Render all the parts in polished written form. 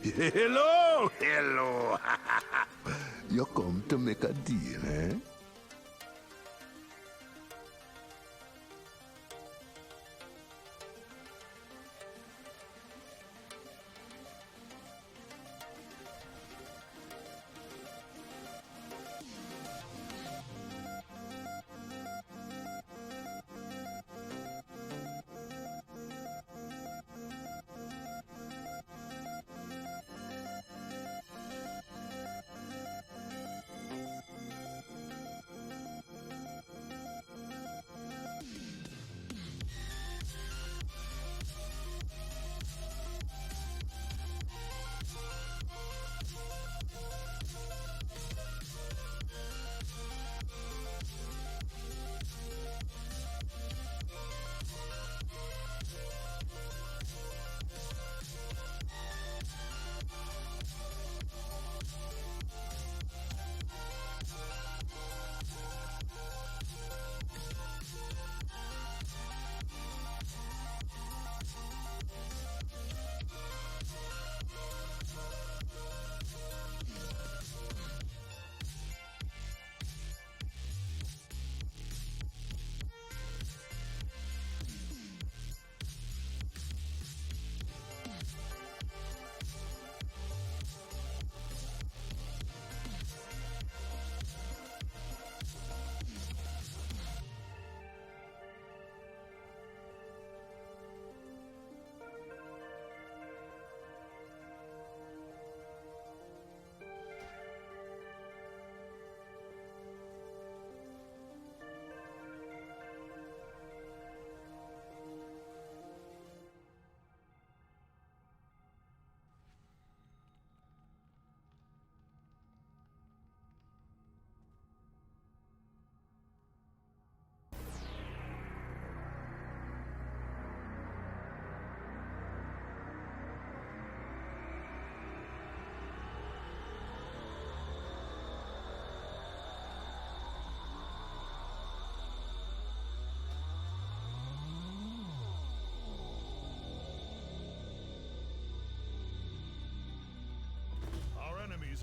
Hello, hello. You come to make a deal, eh?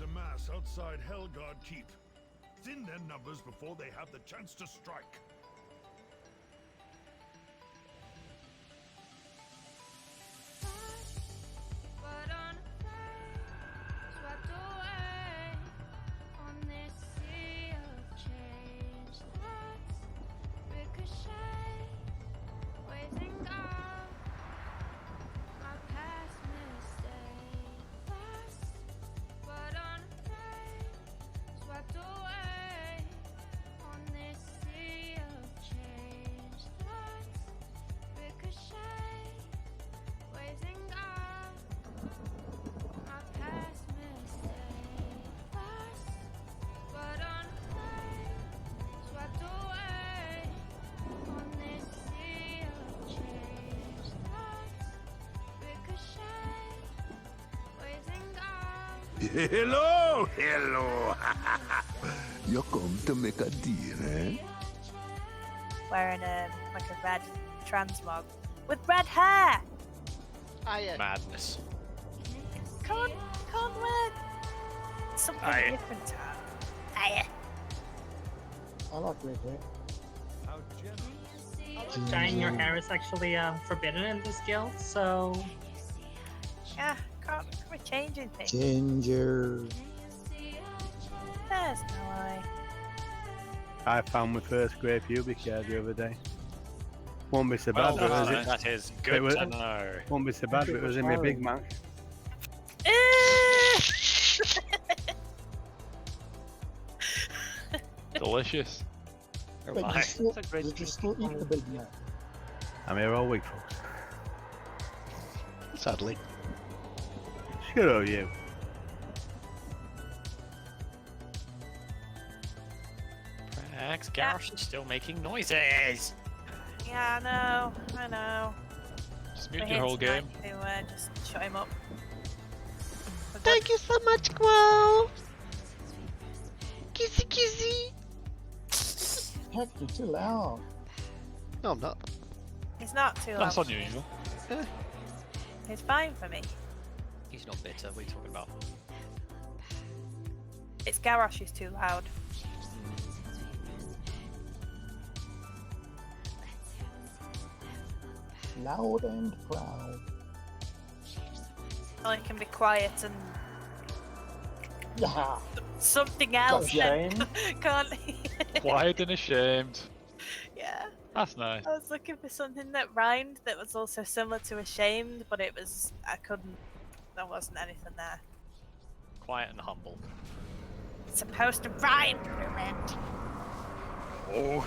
Amass outside Helgard Keep. Thin their numbers before they have the chance to strike. Hello, hello. You come to make a deal, eh? Wearing like a red transmog with red hair. Madness. Come on, wear something different. I like red hair. Dyeing your hair is actually forbidden in this guild, so... Yeah, we're changing things. Ginger. There's no way. I found my first grey pubic hair the other day. Won't be so bad, but was it? That is good to know. Won't be so bad, but it was in my big man. Delicious. But you still eat the big man. I'm here all week, folks. Sadly. Shut up, you. Prax Garrosh is still making noises. Yeah, I know. Just mute your whole game. To, just shut him up. Thank you so much, Quo. Kissy kissy. Heck, you're too loud. No, I'm not. It's not too loud. That's unusual. It's fine for me. He's not bitter. What are you talking about? It's Garrosh who's too loud. Loud and proud. Well, he can be quiet and Yeah. something else. Shame. Can't he? Quiet and ashamed. Yeah. That's nice. I was looking for something that rhymed that was also similar to ashamed, but it was there wasn't anything there. Quiet and humble. It's supposed to rhyme, damn it. Oh.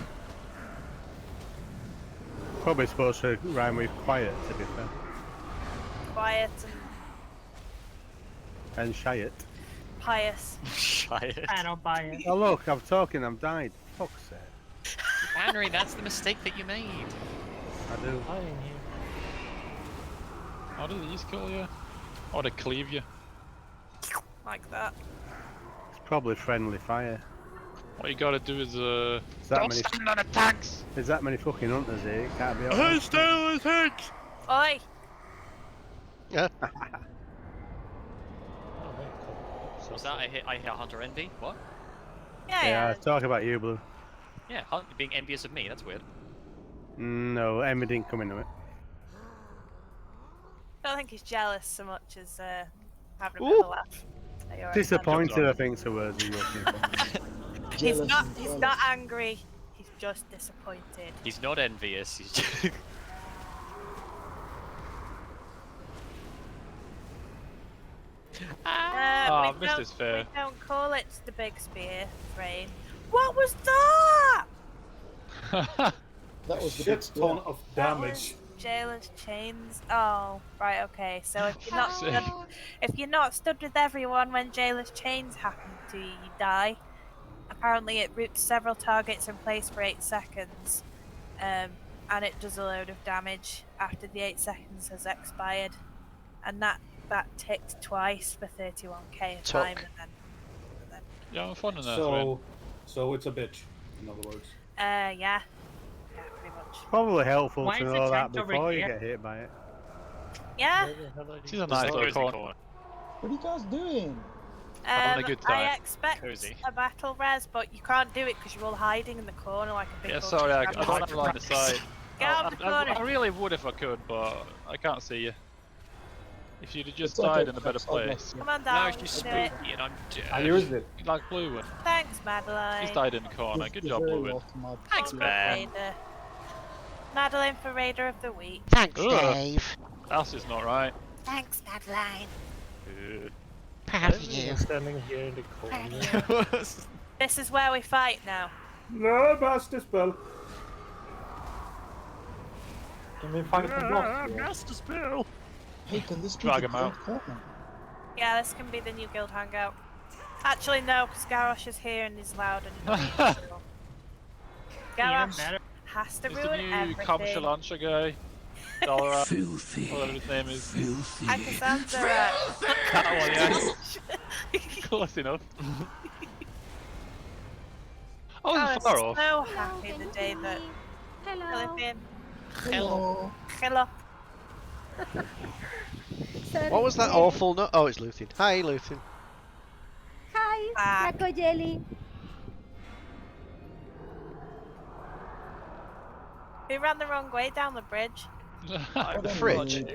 Probably supposed to rhyme with quiet, to be fair. Quiet and And shy it. pious. Shy it. I don't buy it. Oh look, I'm talking, I'm died. Fuck's sake. Henry, that's the mistake that you made. I do. How did these kill you? Or they cleave you? Like that. It's probably friendly fire. What you gotta do is There's that don't many, stand on the tanks! there's that many fucking hunters here, it can't be Hey, alright. stay on the tanks! Oi! Was that I hear Hunter envy? What? Yeah, Yeah, talk about you, Blue. Yeah, being envious of me. That's weird. No, Emma didn't come into it. I don't think he's jealous so much as having a Ooh. bit of a laugh. at your Disappointed, I think's the word you're looking for. He's Jealous not. and He's jealous. not angry. He's just disappointed. He's not envious. He's just... Ah, we missed don't- his fair. We don't call it the big spear frame. What was that? That was the big Shit steal. ton of That damage. was Jailer's chains. Oh, right, okay. So if you're not Sick. stood, if you're not stood with everyone when Jailer's chains happen to you, you die. Apparently, it roots several targets in place for 8 seconds, and it does a load of damage after the 8 seconds has expired, and that ticked twice for 31k a time, and then Yeah, I'm fun in that thread. So it's a bitch, in other words. yeah, pretty much. Probably helpful Why to is know it that tanked over before you here? get hit by it. Yeah. She's a nice little corner. What are you guys doing? Having a good time. I expect Cozy. a battle res, but you can't do it because you're all hiding in the corner like a big. Yeah, old sorry, I scramble. don't have line of sight. Get out of the corner. I really would if I could, but I can't see you. If you'd have just It's okay, died in a better perhaps I'll let place. you. Come on No, down. she's do it. spooky and I'm dead. I used it. Like Blue one. Thanks, Madeline. She's died in the corner. Good job, Blue one. Thanks, Welcome, Ben. Raider. Madeline for Raider of the Week. Thanks, Ugh. Dave. That's just not right. Thanks, Madeline. Proud of you. Standing here in the corner. This is where we fight now. No, Master Spell. Can we find the blocks? Master Spell! Hey, can this be Drag the him out. corner? Yeah, this can be the new guild hangout. Actually, no, because Garrosh is here and he's loud and annoying. So. Even Garrosh better. has to He's the ruin new Cam everything. Shalancha guy. Dollar, Filthy. whatever his name is. Filthy. Akasanza, That one, yeah. Close enough. I I wasn't was far off. so happy the day that Hello. Philippine. Hello. Hello. Sorry. What was that awful no? Oh, it's Luthin. Hi, Luthin. Hi, Ah. Taco Jelly. We ran the wrong way down the bridge. The fridge.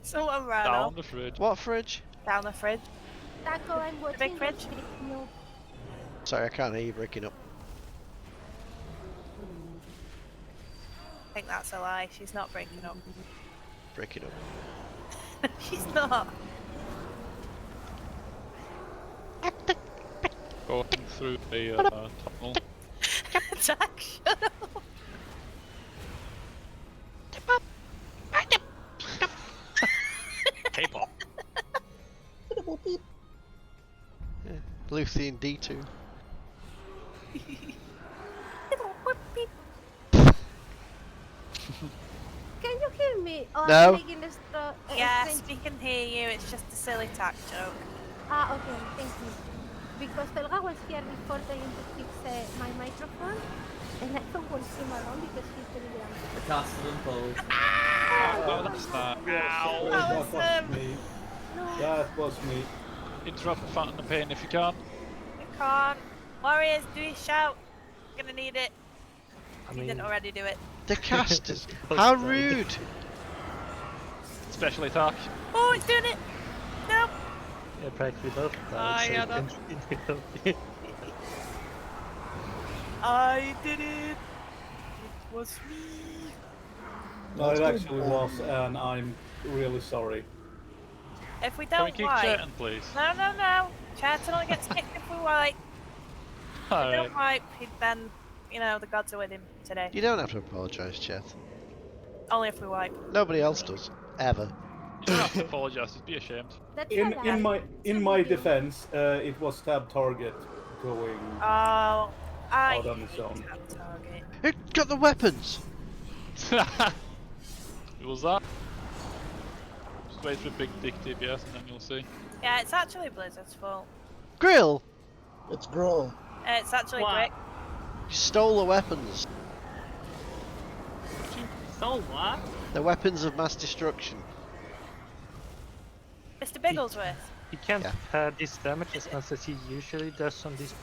Someone ran Down off the fridge. What fridge? down the fridge. Taco, I'm watching big the fridge? video. Sorry, I can't hear you breaking up. I think that's a lie. She's not breaking up. Breaking up. She's not. Going through the tunnel. Jack, shut up. K-pop. Luthin D2. Can you hear me? Oh, No. I'm making this Yes, we can hear you. It's just a silly tack joke. Ah, okay, thank you. Because Olga was here before telling to fix my microphone, and I don't want him around because he's very young. Oh, that's that. Ow! That was No. That was me. Interrupt Fountain of Pain if you can. We can't. Warriors, do your shout. Gonna need it. I You mean, didn't already do it. The casters. How rude! Special attack. Oh, it's doing it. No. yeah, practically both. Ah, yeah, that- I did it. It was me. No, it actually was, and I'm really sorry. If we Can we don't keep wipe. chatting, please? No. Charlton only gets kicked if we wipe. If we Alright. don't wipe, then, you know, the gods are with him today. You don't have to apologise, Chet. Only if we wipe. Nobody else does. Ever. You don't have to apologise, just be ashamed. That's In a lie. in my defense, it was tab target going Oh, I out on its hate own. that target. It got the weapons! Who was that? Just wait for big dick DPS and then you'll see. Yeah, it's actually Blizzard's fault. Grill! It's Grohl. It's actually Wow. Brick. You stole the weapons. So what? The weapons of mass destruction. Mr. Bigglesworth. He can't Yeah. have this damage as much as he usually does on this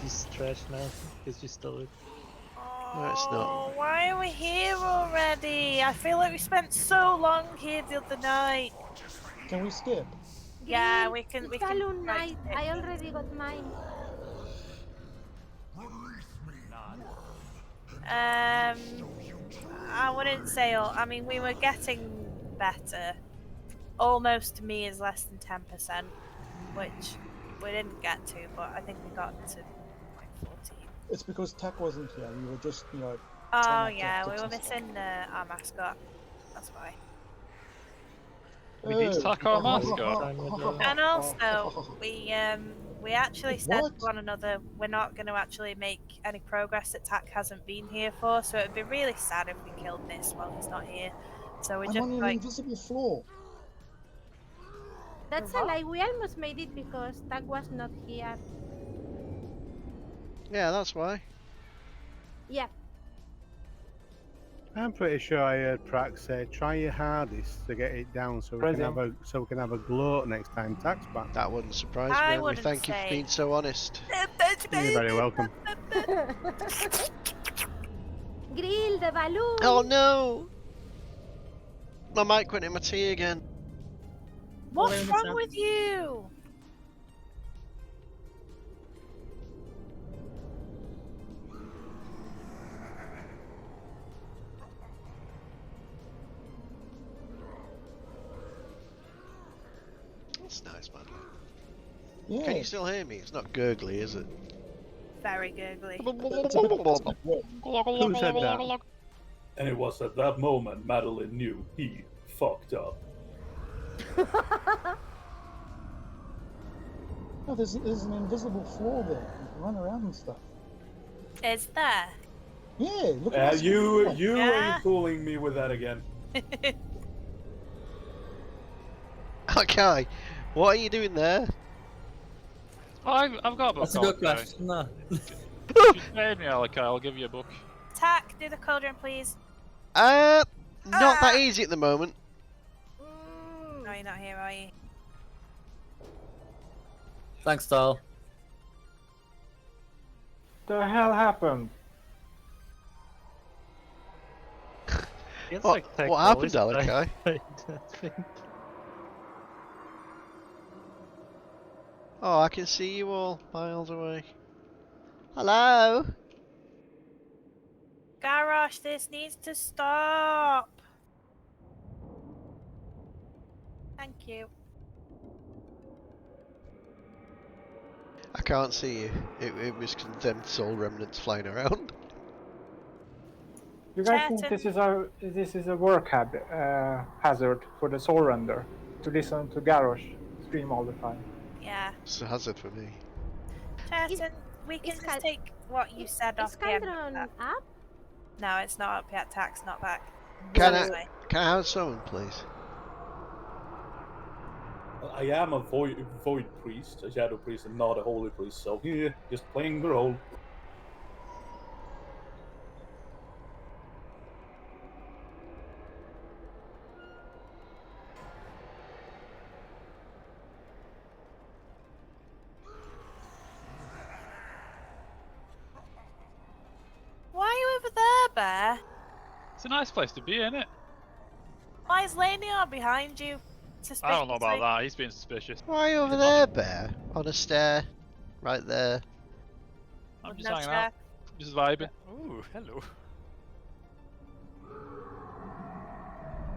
this trash now, because you stole it. No, it's not. Oh, why are we here already? I feel like we spent so long here the other night. Can we skip? Yeah, Green, we can. It's We a can. Loon right, Knight. I already got mine. I wouldn't say all. I mean, we were getting better. Almost to me is less than 10%, which we didn't get to, but I think we got to like 14. It's because Tech wasn't here. We were just, you know. Oh trying to yeah, fix we were and stuff. missing our mascot. That's why. We need to attack our mascot. And also, we actually said What? to one another we're not going to actually make any progress that Tack hasn't been here for. So it'd be really sad if we killed this while he's not here. So we're I'm just on an like, invisible floor. That's a lie. We almost made it because Tag was not here. Yeah, that's why. Yeah. I'm pretty sure I heard Prax say, "Try your hardest to get it down, so we can have a gloat next time Tax back." That wouldn't surprise I me, and we wouldn't thank you for say. being so honest. You're very welcome. Grill the balloon. Oh no! My mic went in my tea again. what's wrong with you? That's nice, man. Yeah. Can you still hear me? It's not gurgly, is it? Very googly. Who said that? And it was at that moment Madeline knew he fucked up. No, there's an invisible floor there. You can run around and stuff. Is there? Yeah, look at this. You Yeah. are fooling me with that again. Okay, what are you doing there? I've got a book. That's a good question. No. If you paid me, Alec, I'll give you a book. Tack, do the cauldron, please. Not that easy at the moment. No, you're not here, are you? Thanks, Dahl. The hell happened? It's What, like Tech what happened, always Alec? died that thing. Oh, I can see you all miles away. Hello? Garrosh, this needs to stop. Thank you. I can't see you. It was condemned soul remnants flying around. You guys think this is a work hazard for the soul render to listen to Garrosh scream all the time. Yeah. It's a hazard for me. Charlton, we can it's just Cal- take what you said Is off the end of Caldron that. up? No, it's not up yet. Tack's not back. Can This I way. can I have someone, please? I am a void priest, a shadow priest, and not a holy priest. So here, just playing the role. It's a nice place to be, isn't it? Why is Lanier behind you? I don't know about Suspiciously? that. He's being suspicious. Why over there, Bear? On a stair. Right there. I'm With just no hanging chair. out. Just vibing. Ooh, hello.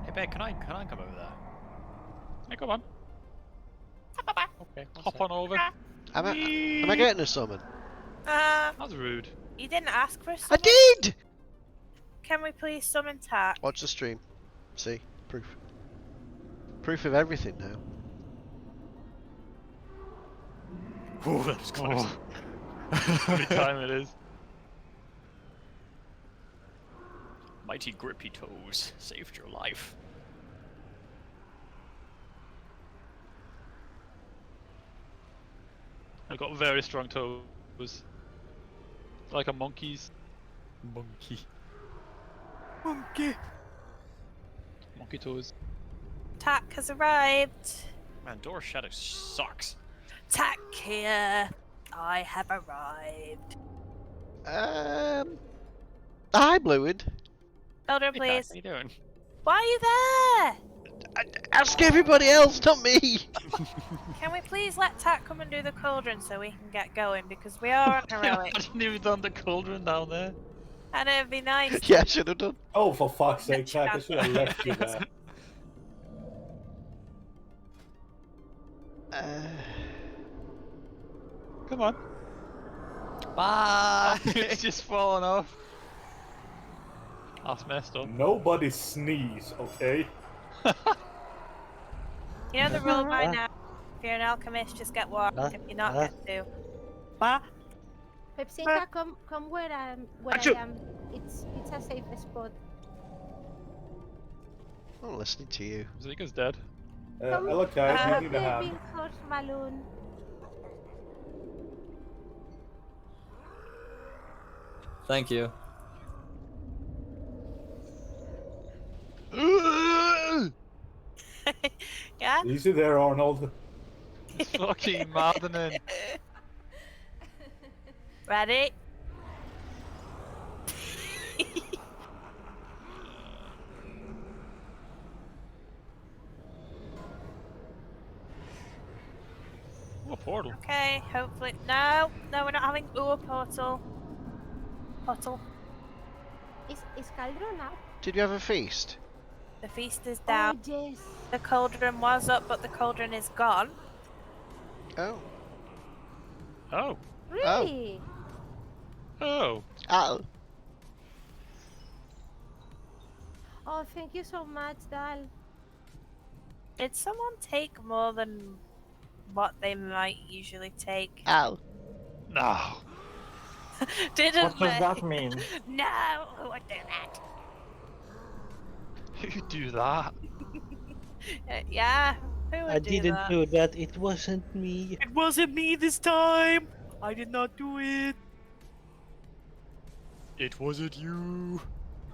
Hey, Bear, can I come over there? Hey, come on. Okay. Hop on over. Am I getting a summon? That's rude. You didn't ask for a I summon. did! Can we please summon Tack? Watch the stream. See? Proof. Proof of everything now. Ooh, that was close. Every time it is. Mighty grippy toes saved your life. I've got very strong toes. Like a monkey's. Monkey. Monkey toes. Tack has arrived. Man, Door Shadow sucks. Tack here. I have arrived. Hi, Bluewood. Elder, Hey, Tack, please. how you doing? Why are you there? Ask everybody else, not me! Can we please let Tack come and do the cauldron so we can get going? Because we are on heroic. I didn't even done the cauldron down there. And it'd be nice. Yeah, I should have done. Oh, for fuck's sake, Tack, I should have left you there. Come on. Bye! It's just falling off. That's messed up. Nobody sneeze, okay? You know the rule by now. If you're an alchemist, just get one. If you're not, get two. Pepsinka, come where I am. It's a safe spot. I'm not listening to you. Zika's dead. Look, guys, you need a hand. Big horse balloon. Thank you. Yeah? Easy there, Arnold. It's fucking maddening. Ready? Ooh, a portal. Okay, hopefully. No, we're not having. Ooh, a portal. Portal. Is Cauldron up? Did you have a feast? The feast is down. Oh, yes. The cauldron was up, but the cauldron is gone. Oh. Oh. Really? Oh. Oh. Oh, thank you so much, Dal. Did someone take more than what they might usually take? Ow. No. Didn't What does they? that mean? No, who would do that? Who do that? Yeah, who would I do didn't that? do that. It wasn't me. It wasn't me this time. I did not do it. It wasn't you.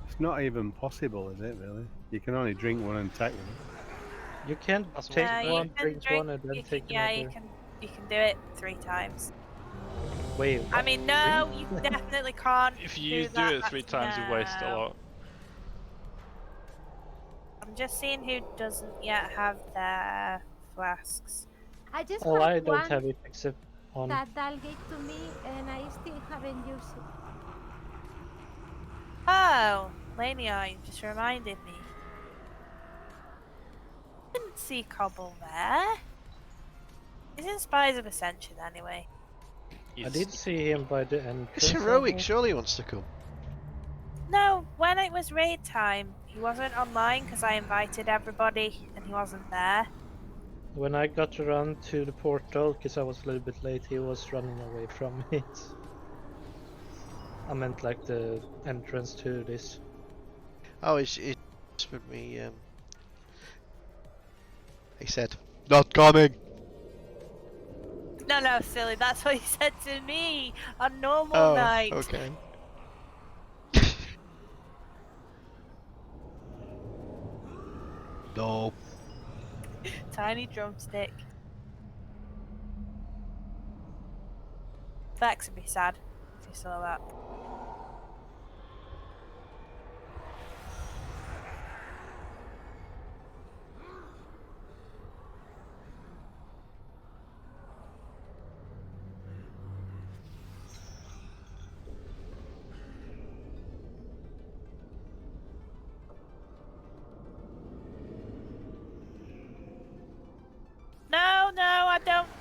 It's not even possible, is it, really? You can only drink one and take one. You can't That's take Yeah, you one, can drink one, and then you take can, yeah, another. you can do it 3 times. Wait. I mean, no, you definitely can't. If you do that, it 3 that's times, you waste a no. lot. I'm just seeing who doesn't yet have their flasks. I just Oh, have I don't one have it except one. that Dal gave to me, and I still haven't used it. Oh, Lania, you just reminded me. Didn't see Cobble there. He's in Spies of Ascension anyway. I did see him by the entrance. It's heroic, surely he wants to come. No, when it was raid time, he wasn't online because I invited everybody and he wasn't there. When I got around to the portal, because I was a little bit late, he was running away from it. I meant like the entrance to this. Oh, it's with me. He said, "Not coming." No, silly, that's what he said to me on normal night. Okay. No. Tiny drumstick. Vex would be sad if you saw that.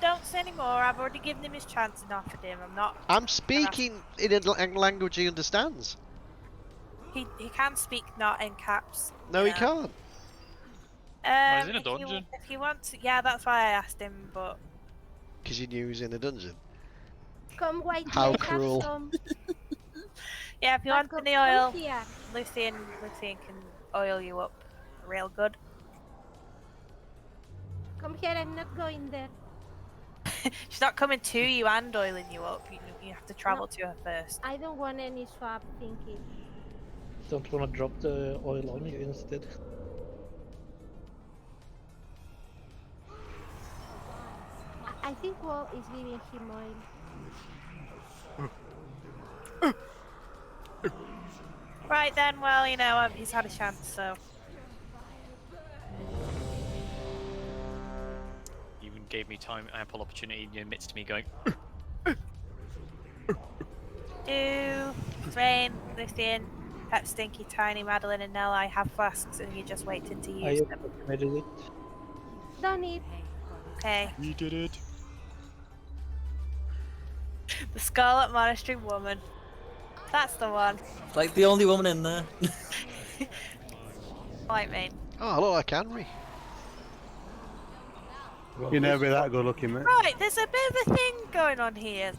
don't say any more. I've already given him his chance and offered him. I'm not. I'm speaking in a language he understands. He can speak not in caps. No, he can't. he's in a If you- dungeon. If he wants, yeah, that's why I asked him. But Because you knew he was in a dungeon. Come, white How man, have cruel. some. yeah, if you But want come, any oil, come here. Lucian can oil you up real good. Come here, I'm not going there. She's not coming to you and oiling you up. You have to travel to her first. I don't want any swap thinking. Don't want to drop the oil on you instead. I think Wall is giving him oil. Right then, well, you know, he's had a chance, so. You even gave me time, ample opportunity in the midst of me going. Thrain, Lucian, Pep, Stinky, Tiny, Madeline, and Nell, I have flasks, and you're just waiting to I use them. committed it. Don't need. Okay. You did it. The Scarlet Monastery woman. That's the one. Like the only woman in there. White mane. Oh, hello, I can re. You're never that good looking, mate. Right, there's a bit of a thing going on here.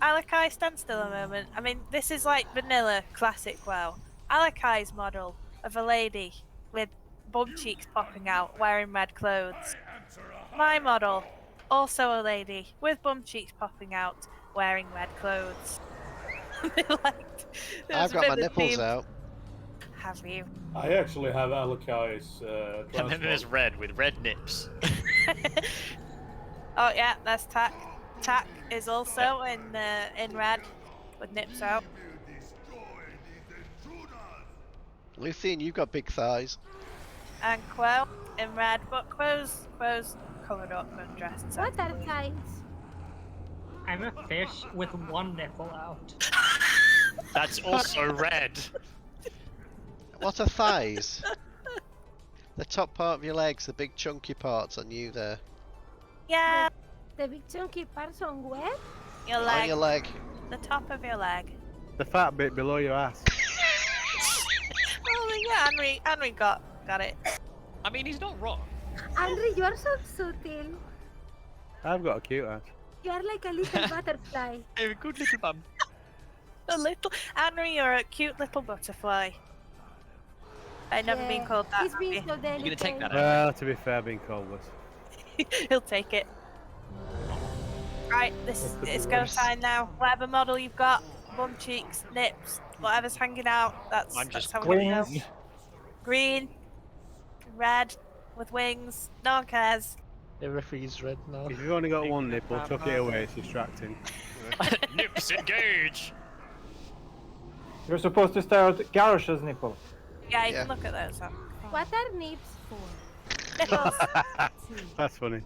Alakai, stand still a moment. I mean, this is like vanilla classic WoW. Alakai's model of a lady with bum cheeks popping out, wearing red clothes. My model, also a lady with bum cheeks popping out, wearing red clothes. I've got my nipples out. Have you? I actually have Alakai's And then there's red with red nips. Oh yeah, that's Tack. Tack is also in red with nips out. Lucian, you've got big thighs. And Quo in red, but Quo's covered up and dressed. What are sensibly. signs? I'm a fish with one nipple out. That's also red. What are thighs? The top part of your legs, the big chunky parts on you there. Yeah, The big chunky parts on where? your On leg. your leg. The top of your leg. The fat bit below your ass. Oh yeah, Henry got it. I mean, he's not wrong. Andre, you are so subtle. I've got a cute ass. You are like a little butterfly. A good little bum. A little Henry, you're a cute little butterfly. I've never been Yeah, called that. He's have being you? so delicate. gonna take that Well, to be fair, being called worse. He'll take it. Right, it's go time now. Whatever model you've got, bum cheeks, nips, whatever's hanging out, that's how we're gonna go. Green, red, with wings, no one cares. Everything is red now. If you've only got one nipple, tuck it away, it's distracting. Nips engage. You're supposed to stare at Garrosh's nipple. Yeah, you can look at those. What are nips? Nipples. That's funny.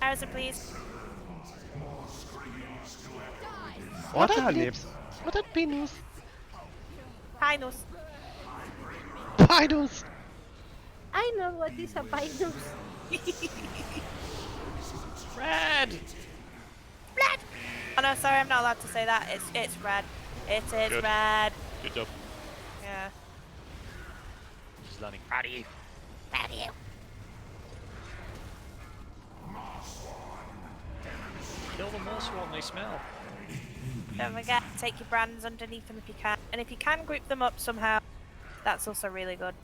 Harrison, please. What are are nips? What are pinus? Pinus. Pinus! I know what is a pinus. Red. Red. Oh no, sorry, I'm not allowed to say that. It's red. It is Good. red. Good job. Yeah. She's learning. Proud of you. Proud of you. Kill them also when they smell. Don't forget, take your brands underneath them if you can. And if you can group them up somehow, that's also really good.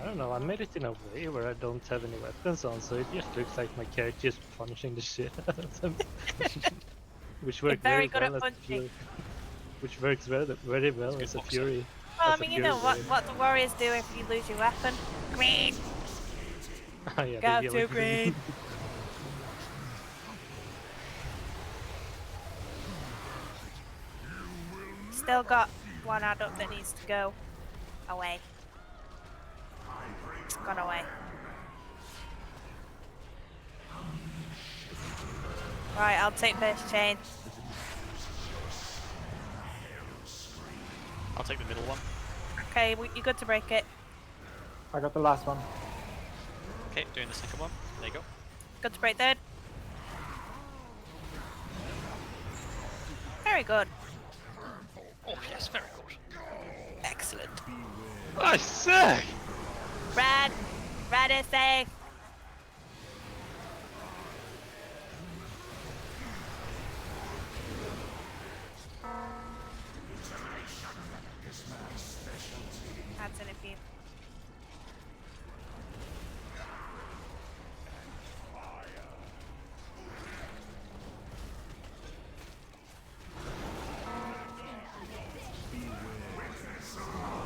I don't know, I made it in a way where I don't have any weapons on, so it just looks like my character is punching the shit out of them. Which works very very good well at as a punching. fury. Which works very well good as a boxer. fury. Well, I As a mean, you know fury what the warriors do if you lose your weapon. Green. player. Go the to yellow green. Still got one adult that needs to go away. It's gone away. Right, I'll take first chain. I'll take the middle one. Okay, you're good to break it. I got the last one. Okay, doing the second one. There you go. Good to break third. Very good. Oh yes, very good. Excellent. I say! Rad! Rad is safe! That's an appeal.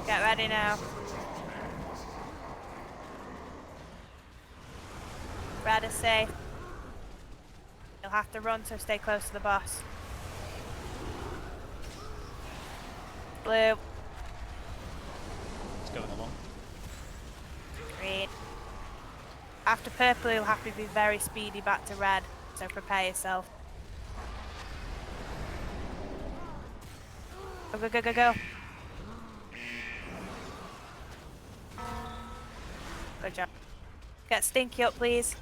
Get ready now. Rad is safe. You'll have to run, so stay close to the boss. Blue. It's going along. Green. After purple, you'll have to be very speedy back to red, so prepare yourself. Go, go, go, go, go. Good job. Get Stinky up, please.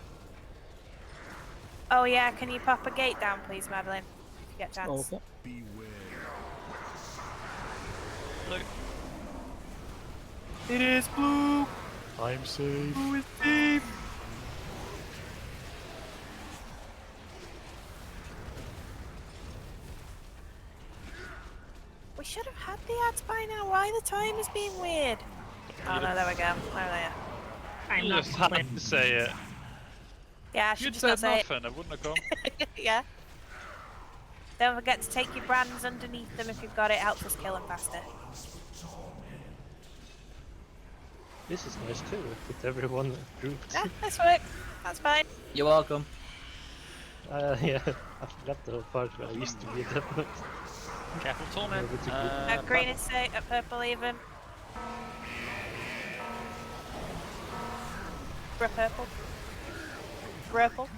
Oh yeah, can you pop a gate down, please, Madeline? If you get a chance. Okay. Blue. It is blue! I'm safe. Blue is deep! We should have had the ads by now. Why the time is being weird? Oh no, there we go. There they are. I'm You not just had playing. to say it. Yeah, I should You'd just not said say it. nothing, I wouldn't have come. Yeah. Don't forget to take your brands underneath them if you've got it. Helps us kill them faster. This is nice too, with everyone grouped. Yeah, this works. That's fine. You're welcome. Yeah, I forgot the whole part where I used to be at that point. Careful, torment. Yeah, that's a good- Green is safe. Purple even. Purple. Purple.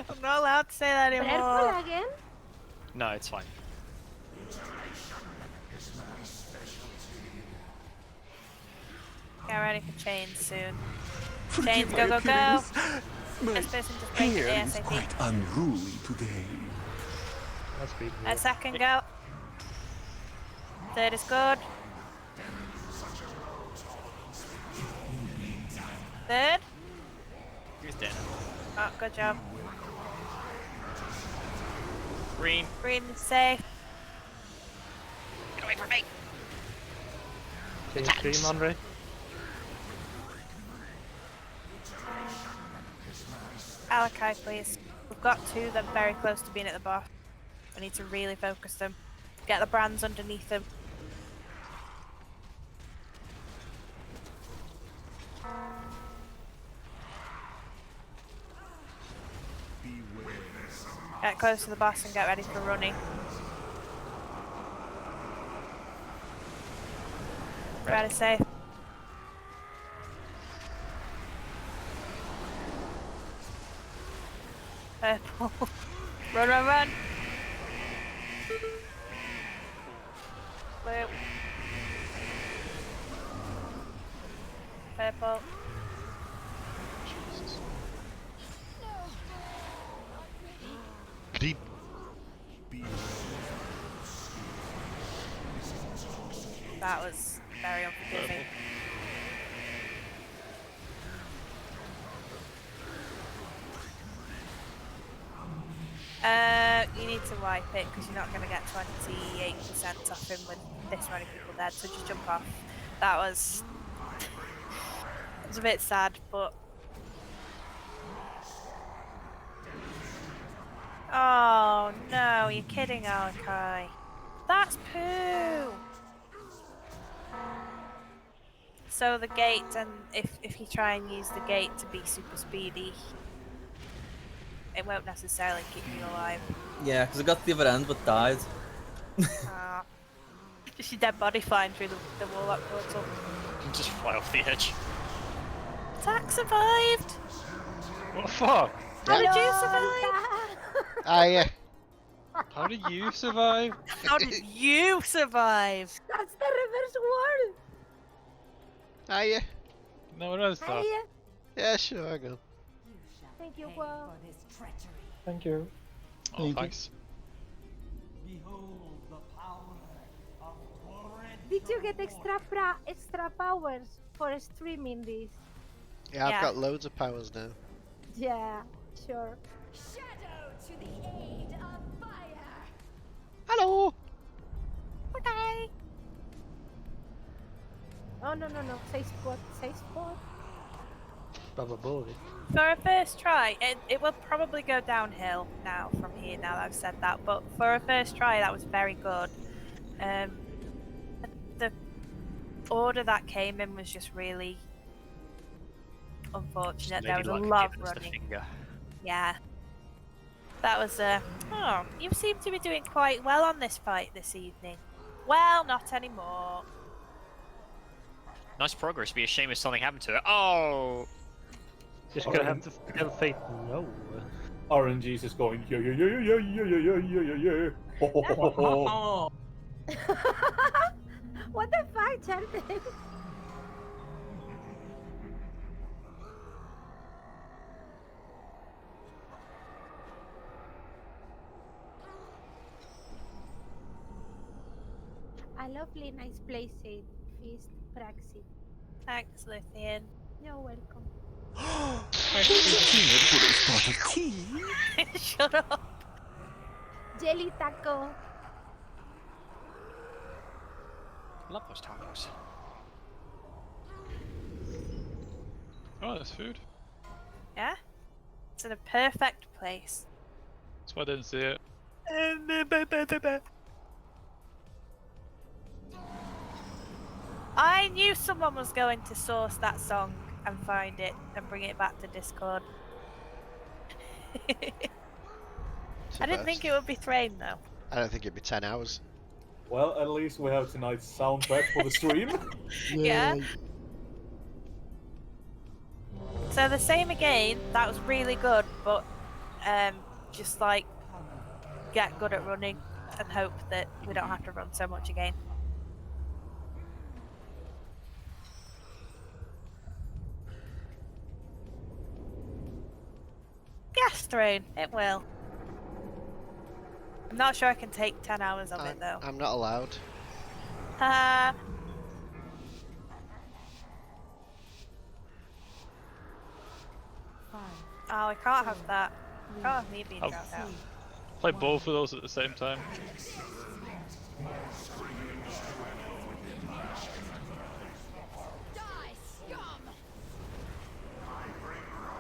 I'm not allowed to say that anymore. Purple again? No, it's fine. Get ready for chains soon. Forgive Chains, my go, go, go! appearance. My This person just break it hair is ASAP. quite unruly today. That's pretty A good. second go. Third is good. Third. Who's dead? Oh, good job. Green. Green is safe. Get away from me! Change stream, Andre. Alakai, please. We've got two that are very close to being at the boss. I need to really focus them. Get the brands underneath them. Get close to the boss and get ready for running. Ready, safe. Purple. Run, run, run! Blue. Purple. Deep. That was very unforgiving. You need to wipe it because you're not going to get 28% off him with this many people dead, so just jump off. That was... it was a bit sad, but... Oh no, you're kidding, Alakai. That's poo! So the gate, and if you try and use the gate to be super speedy, it won't necessarily keep you alive. Yeah, because I got to the other end but died. Just your dead body flying through the warlock portal. Just fly off the edge. Tack survived! What the fuck? How did you survive? How did you survive? How did you survive? That's the reverse word. Are you? No one else thought. Hiya. Yeah, sure, hang on. Thank you, Will. Thank you. Oh, thanks. Did you get extra powers for streaming this? Yeah, I've Yeah. got loads of powers now. Yeah, sure. Shadow to the aid of fire. Hello! Okay. Oh, no. Say spot. Probably. For a first try, it will probably go downhill now from here. Now that I've said that, but for a first try, that was very good. The order that came in was just really unfortunate. There was a lot of running. Yeah. That was oh, you seem to be doing quite well on this fight this evening. Well, not anymore. Nice progress. Be a shame if something happened to it. Oh. Just gonna have to tell fate no. RNG's is going yeah. What the fuck, Charlie? A lovely, nice place, Feast Praxi. Thanks, Lithian. You're welcome. Shut up. Jelly taco. Love those tacos. Oh, there's food. Yeah? It's in a perfect place. That's why I didn't see it. I knew someone was going to source that song and find it and bring it back to Discord. I didn't think it would be Thrain though. I don't think it'd be 10 hours. Well, at least we have tonight's soundtrack for the stream. Yeah. So the same again, that was really good, but just like get good at running and hope that we don't have to run so much again. Yes, Thrain, it will. I'm not sure I can take 10 hours of it though. I'm not allowed. Oh, we can't have that. We can't have me being dropped out. Play both of those at the same time.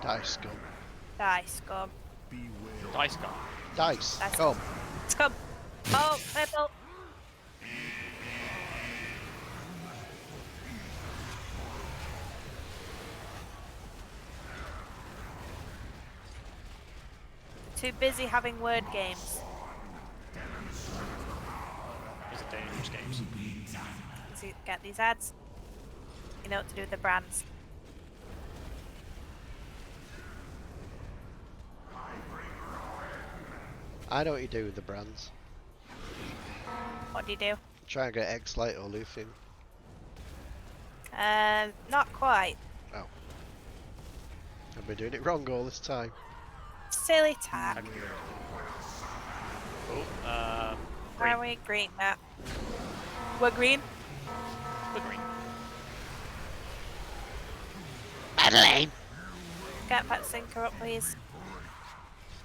Die scum. Die, scum. Dice gun. Dice. Dice. Come. Scum. Oh, purple. Too busy having word games. These are dangerous games. So get these ads. You know what to do with the brands. I know what you do with the brands. What do you do? Try and get X-Light or Luthien. Not quite. Oh. I've been doing it wrong all this time. Silly tag. Oh, Where are we? Green map. We're green? We're green. Madeline! Get Pet Sinker up, please.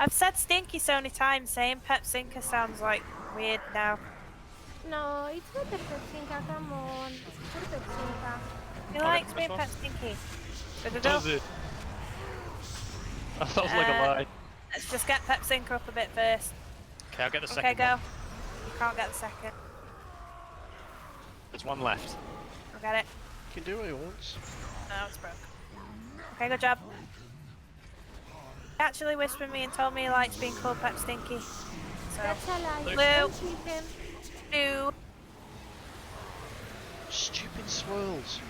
I've said Stinky so many times, saying Pet Sinker sounds like weird now. No, it's not the Pepsinka, come on. It's the Pepsinka. He likes being Pet Stinky. Go. Does it? That sounds like a lie. Let's just get Pep Sinker up a bit first. Okay, I'll get the second Okay, go. one. You can't get the second. There's one left. I'll get it. You can do what he wants. No, it's broke. Okay, good job. He actually whispered me and told me he likes being called Pep Stinky. So, That's a lie. Blue. Don't kill him. Blue. Stupid swirls.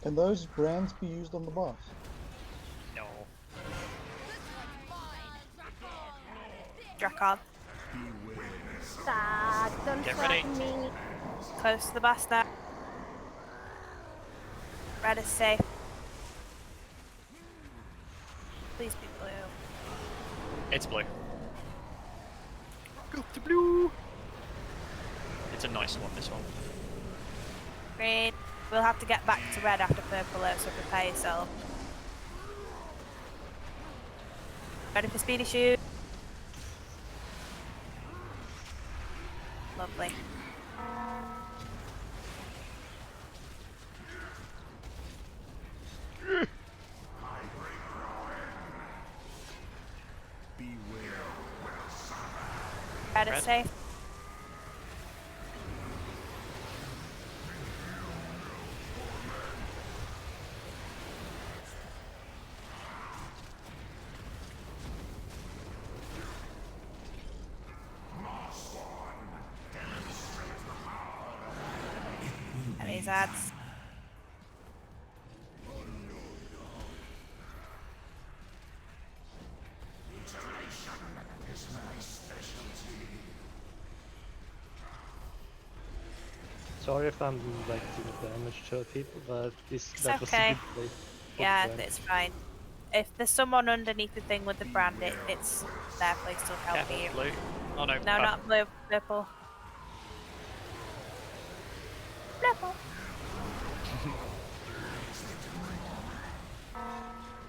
Can those brands be used on the boss? No. Drakon. Stop, don't Get slap ready. me. Close to the boss now. Red is safe. Please be blue. It's blue. Go to blue. It's a nice one, this one. Green. We'll have to get back to red after purple though, so prepare yourself. Ready for speedy shoot? Lovely. Red is safe. And these ads. Sorry if I'm like doing damage to people, but that was okay. a good play. Yeah, it's fine. If there's someone underneath the thing with the brand, it's their place to help you. Blue. Oh no. No, not blue. Purple. Purple.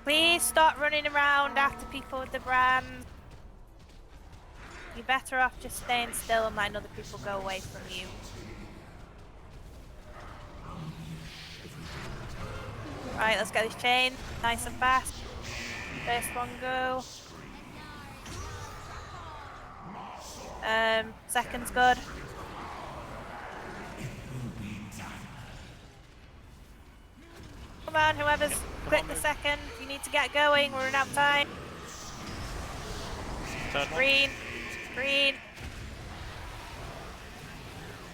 Please stop running around after people with the brand. You're better off just staying still and letting other people go away from you. Right, let's get this chain nice and fast. First one go. Second's good. Come on, whoever's clicked the second, you need to get going, we're running out of time. Green, green.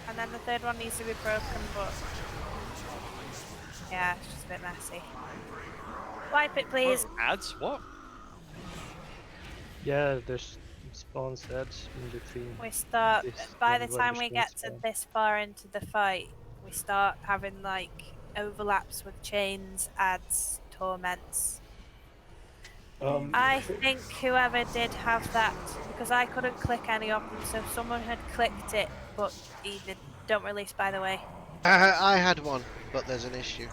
And then the third one needs to be broken, but yeah, it's just a bit messy. Wipe it, please. Ads? What? Yeah, there's spawns ads in between. We start, this by the and time we rubbish get to spawn. this far into the fight, we start having like overlaps with chains, ads, torments. I think whoever did have that, because I couldn't click any of them, so someone had clicked it, but he did. Don't release, by the way. I had one, but there's an issue.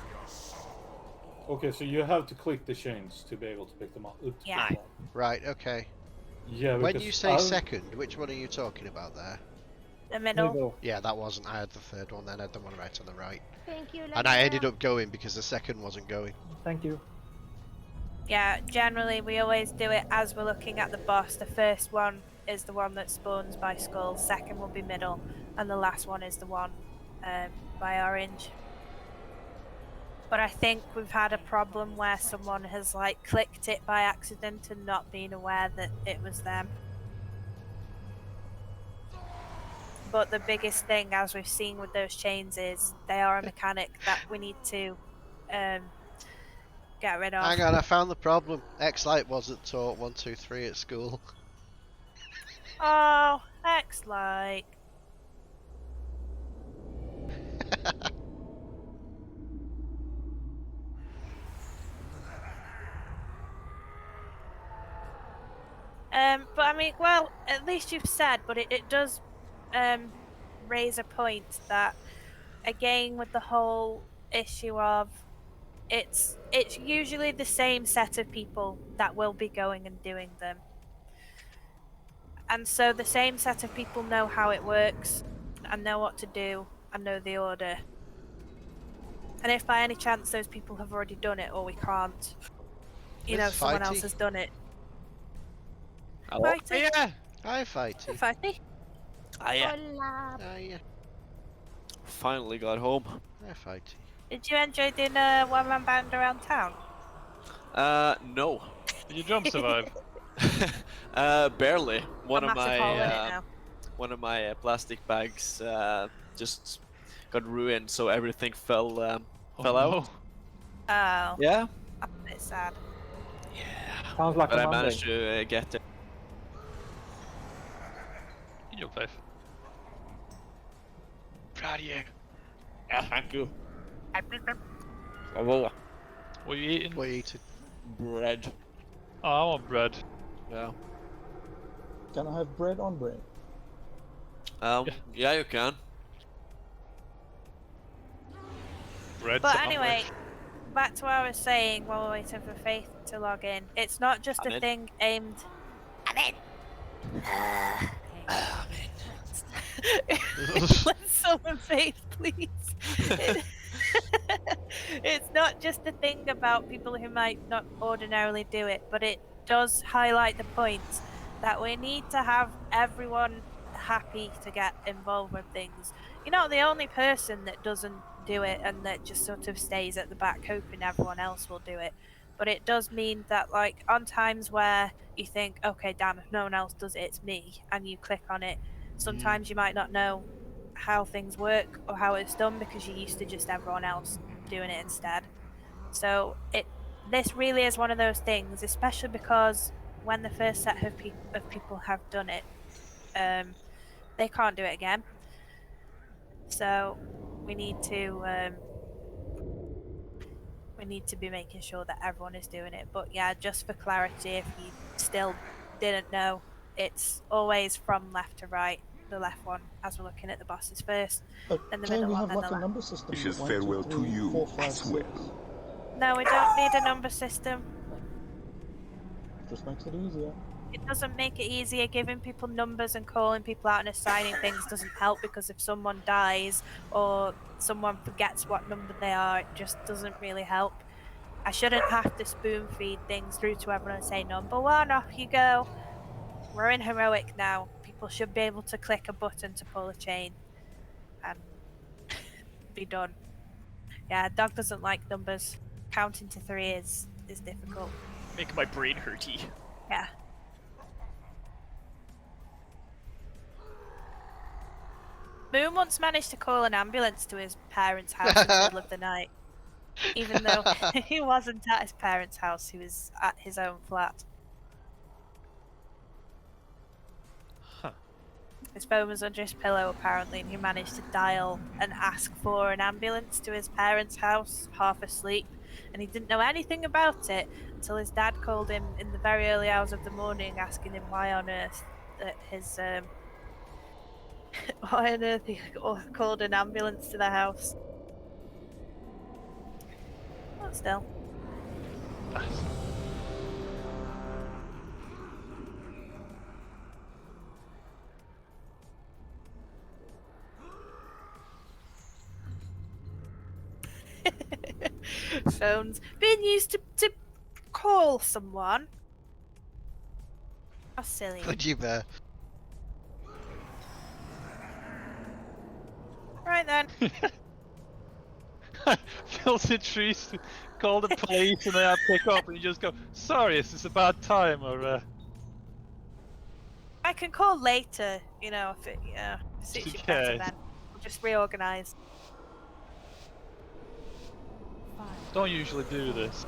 Okay, so you have to click the chains to be able to pick them up. Yeah. Right, okay. Yeah, When because you say second, which one are you talking about there? The middle. Yeah, that wasn't. I had the third one, then I had the one right on the right. Thank you, And I ended up going because the second wasn't going. Thank you. Yeah, generally we always do it as we're looking at the boss. The first one is the one that spawns by skull, second will be middle, and the last one is the one by orange. But I think we've had a problem where someone has like clicked it by accident and not being aware that it was them. But the biggest thing, as we've seen with those chains, is they are a mechanic that we need to get rid of. Hang on, I found the problem. X-Light wasn't taught 1, 2, 3 at school. Oh, X-Light. But I mean, well, at least you've said, but it does raise a point that, again, with the whole issue of it's usually the same set of people that will be going and doing them. And so the same set of people know how it works and know what to do and know the order. And if by any chance those people have already done it or we can't, you know, someone else has done it. Fighty. Yeah. Hi, Fighty. Fighty. Ah, yeah. Hola. Yeah. Finally got home. Hi, Fighty. Did you enjoy doing a one-man band around town? No. Did your jump survive? Barely. One A of massive hole in it now. my plastic bags just got ruined, so everything fell out. Oh. Yeah. That's a bit sad. Sounds like But a I Monday. managed to get it. job, Faith. Proud of you. Yeah, thank you. What are you eating? What are you eating? Bread. Oh, I want bread. Yeah. Can I have bread on bread? Yeah, you can. Bread. But sandwich. anyway, back to what I was saying while we're waiting for Faith to log in. It's not just I'm a in. thing aimed. I'm in. Let's summon Faith, please. It's not just a thing about people who might not ordinarily do it, but it does highlight the point that we need to have everyone happy to get involved with things. You're not the only person that doesn't do it and that just sort of stays at the back hoping everyone else will do it. But it does mean that, like, on times where you think, okay, damn, if no one else does it, it's me, and you click on it, sometimes you might not know how things work or how it's done because you're used to just everyone else doing it instead. So this really is one of those things, especially because when the first set of people have done it, they can't do it again. So we need to be making sure that everyone is doing it. But yeah, just for clarity, if you still didn't know, it's always from left to right. The left one, as we're looking at the bosses first, then the Can middle we one, have then like the a left. number system? Wishes 1, 2, farewell 3, to you 4, 5, as 6. well. No, we don't need a number system. Just makes it easier. It doesn't make it easier. Giving people numbers and calling people out and assigning things doesn't help, because if someone dies or someone forgets what number they are, it just doesn't really help. I shouldn't have to spoon feed things through to everyone and say, number 1, off you go. We're in heroic now. People should be able to click a button to pull a chain and be done. Yeah, dog doesn't like numbers. Counting to 3 is difficult. Make my brain hurty. Yeah. Moon once managed to call an ambulance to his parents' house in the middle of the night. Even though he wasn't at his parents' house, he was at his own flat. Huh. His phone was under his pillow, apparently, and he managed to dial and ask for an ambulance to his parents' house, half asleep. And he didn't know anything about it until his dad called him in the very early hours of the morning, asking him why on earth that his why on earth he called an ambulance to the house. But still. Phones being used to call someone. How silly. Would you bear? Right then. Filthy trees to call the police and they pick up and you just go, sorry, is this a bad time or I can call later, you know, if it suits you better Okay. then. We'll just reorganise. don't usually do this.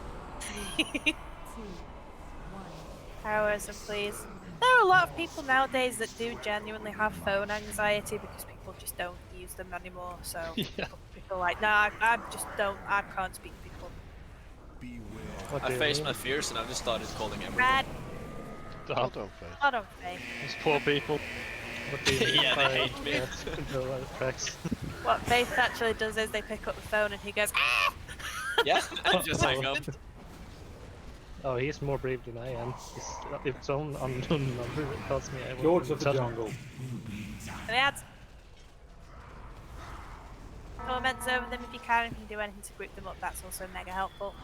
Heroism, please. There are a lot of people nowadays that do genuinely have phone anxiety because people just don't use them anymore. So Yeah. people are like, no, I can't speak to people. What I do you faced mean? my fears and I've just started calling everyone. Red, Hold on, Faith. hold on, Faye. Those poor people. What do you mean Yeah, by they hate me. the tracks? What Faith actually does is they pick up the phone and he goes, ah! Yeah, just hang up. Oh, he's more brave than I am. If it's on unknown number, it tells me I Lords of the tell him. Jungle. And ads. Comments over them if you can. If you can do anything to group them up, that's also mega helpful.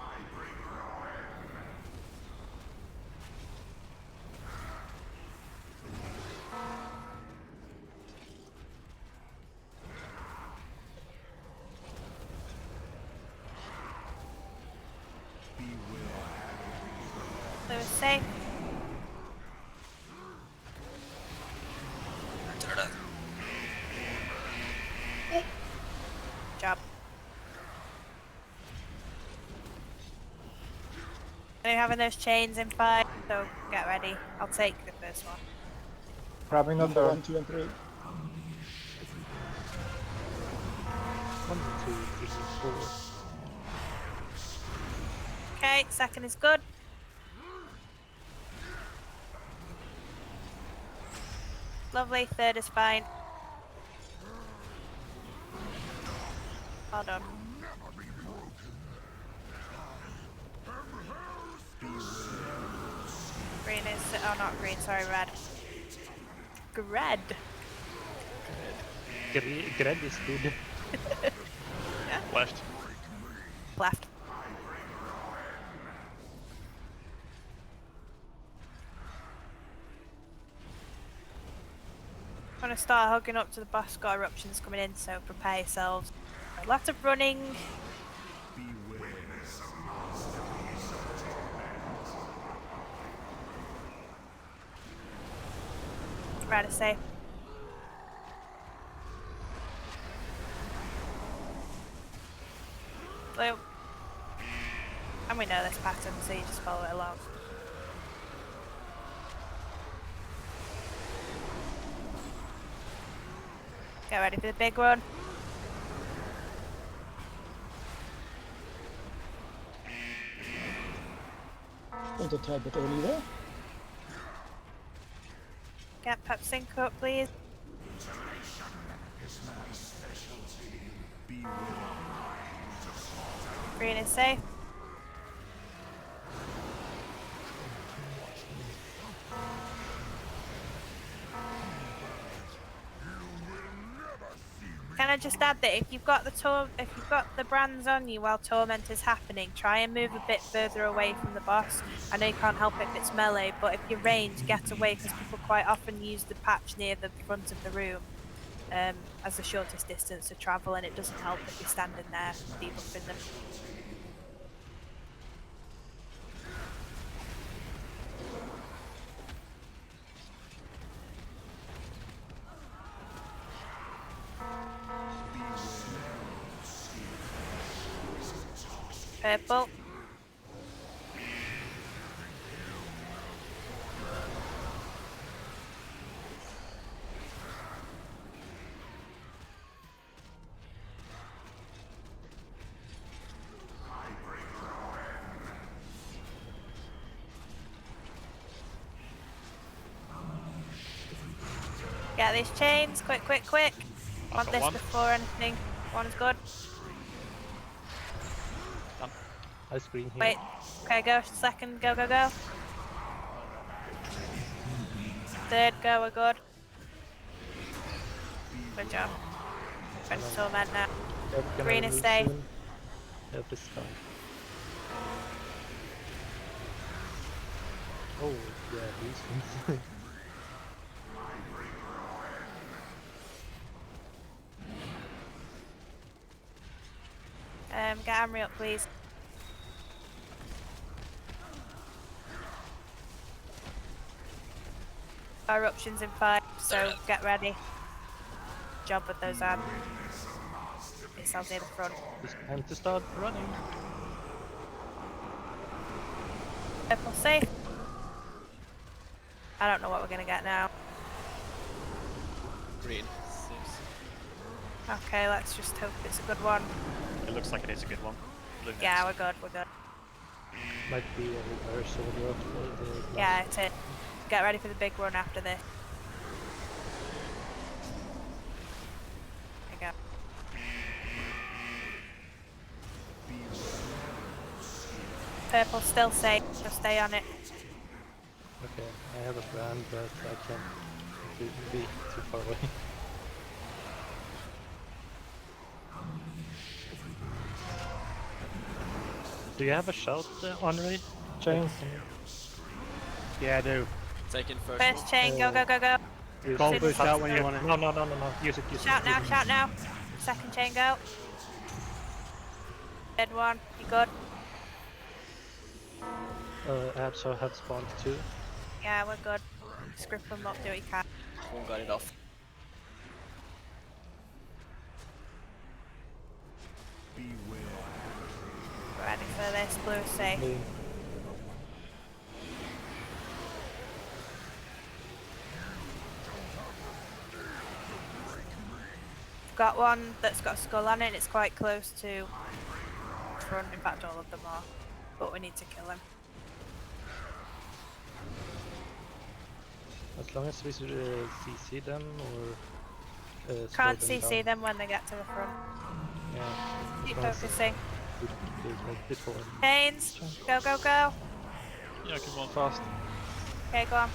So we're safe. Job. Are you having those chains in 5? So get ready. I'll take the first one. Grabbing the Number third. 1, 2, and 3. 1, 2, 3, 4. Okay, second is good. Lovely, third is fine. Well done. Green is, oh not green, sorry, red. Gred. Gred is good. Left. Left. I'm gonna start hugging up to the boss. Got eruptions coming in, so prepare yourselves. Lots of running. Rather safe. Blue. And we know this pattern, so you just follow it along. Get ready for the big one. Went a tad bit early there. Get pep sync up, please. Green is safe. Can I just add that if you've got the brands on you while Torment is happening, try and move a bit further away from the boss. I know you can't help it if it's melee, but if you're ranged, get away, because people quite often use the patch near the front of the room as the shortest distance to travel, and it doesn't help if you're standing there debuffing them. Purple. Get these chains, quick, quick, quick. Want this before anything. One is good. I screen here. Wait, okay, go. Second, go, go, go. Third, go, we're good. Good job. Trying to torment now. Green is safe. Help is fine. Oh, yeah, these ones. Get Amory up, please. Eruptions in 5, so get ready. Job with those missiles near the front. It's time to start running. Purple safe. I don't know what we're gonna get now. Green. Okay, let's just hope it's a good one. It looks like it is a good one. Blue Yeah, next. we're good, we're good. Might be a reverse order for the Yeah, it's it. Get ready for the big run after this. There you go. Purple still safe, just stay on it. Okay, I have a brand, but I can't be too far away. Do you have a shout, Henri? Chains? Yeah, I do. Taking first. First chain, go, go, go, go. Call push out when you want it. No. Use it. Shout now, shout now. Second chain, go. Dead one, you good? Abso have spawned too. Yeah, we're good. Script them up, do what you can. One got it off. Ready for this, blue is safe. got one that's got a skull on it, and it's quite close to front. In fact, all of them are. But we need to kill him. As long as we CC them or Can't slow them CC down. them when they get to the front. Yeah. Keep as long as focusing. we do it like before. Haynes, go, go, go. Yeah, I can run fast. Okay, go on.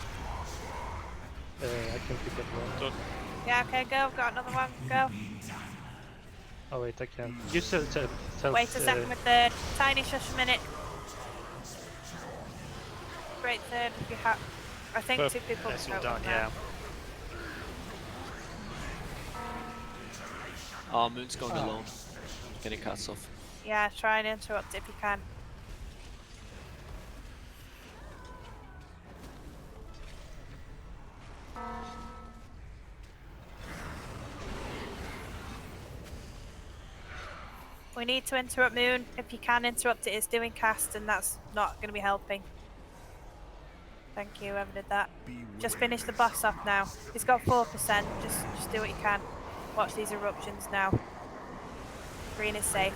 I can pick up one. Done. Yeah, okay, go. Got another one. Go. Oh wait, I can't. You self. Wait a second with third. Tiny, shush a minute. Great third. If you have, I think two people. That's all total done, now. yeah. Oh, Moon's going alone. Getting cuts off. Yeah, try and interrupt if you can. We need to interrupt Moon. If you can interrupt it, it's doing cast, and that's not going to be helping. Thank you, whoever did that. Just finish the boss off now. He's got 4%. Just do what you can. Watch these eruptions now. Green is safe.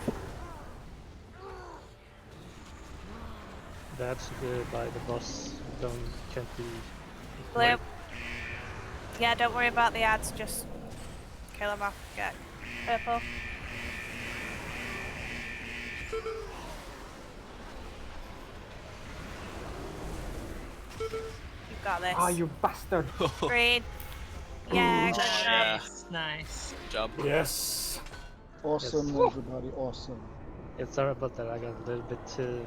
That's by the boss. Can't be. Blue. Yeah, don't worry about the ads. Just kill him off. Get purple. You got this. Ah, you bastard! Green. Yeah, good job. Nice. Good job. Yes. Awesome, Yes. everybody, awesome. Yeah, sorry about that. I got a little bit too.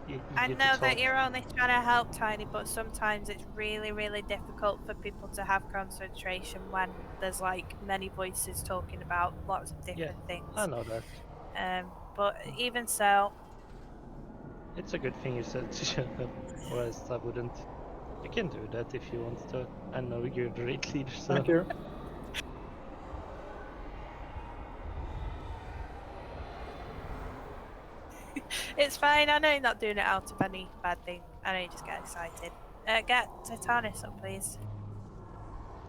I eager to know that talk. you're only trying to help Tiny, but sometimes it's really, really difficult for people to have concentration when there's like many voices talking about lots of different things. I know that. But even so, It's a good thing you said to shut up, or else I wouldn't. You can do that if you want to. I know you're a great leader, so. Thank you. it's fine. I know you're not doing it out of any bad thing. I know you just get excited. Get Titanis up, please.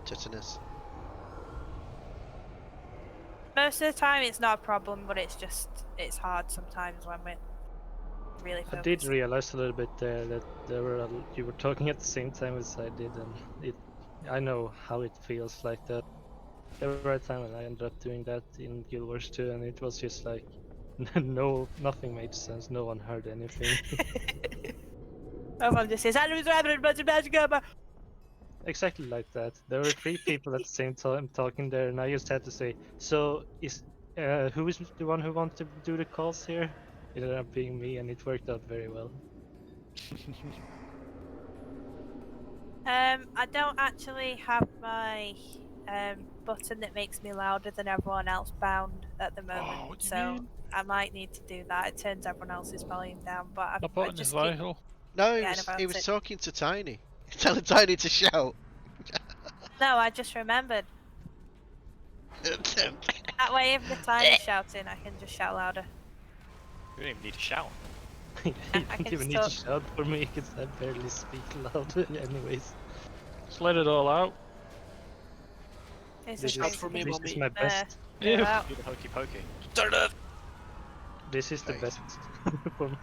Tetanus. Most of the time it's not a problem, but it's hard sometimes when we're really I focused. did realize a little bit there that you were talking at the same time as I did, and I know how it feels like that. There were a time when I ended up doing that in Guild Wars 2, and it was just like nothing made sense. No one heard anything. Everyone just says, Exactly like that. There were 3 people at the same time talking there, and I just had to say, "So who is the one who wants to do the calls here?" It ended up being me, and it worked out very well. I don't actually have my button that makes me louder than everyone else bound at the moment, so I might need to do that. It turns everyone else's volume down, but I button just is vital. No, forgetting he was about it. talking to Tiny. Telling Tiny to shout. No, I just remembered. That way, if the time is shouting, I can just shout louder. You don't even need to shout. You I don't can even need to shout for me, because I barely speak loud anyways. Just let it all out. This This is is my best. Get it out. Do the hokey pokey. Turn it. This is the best for me.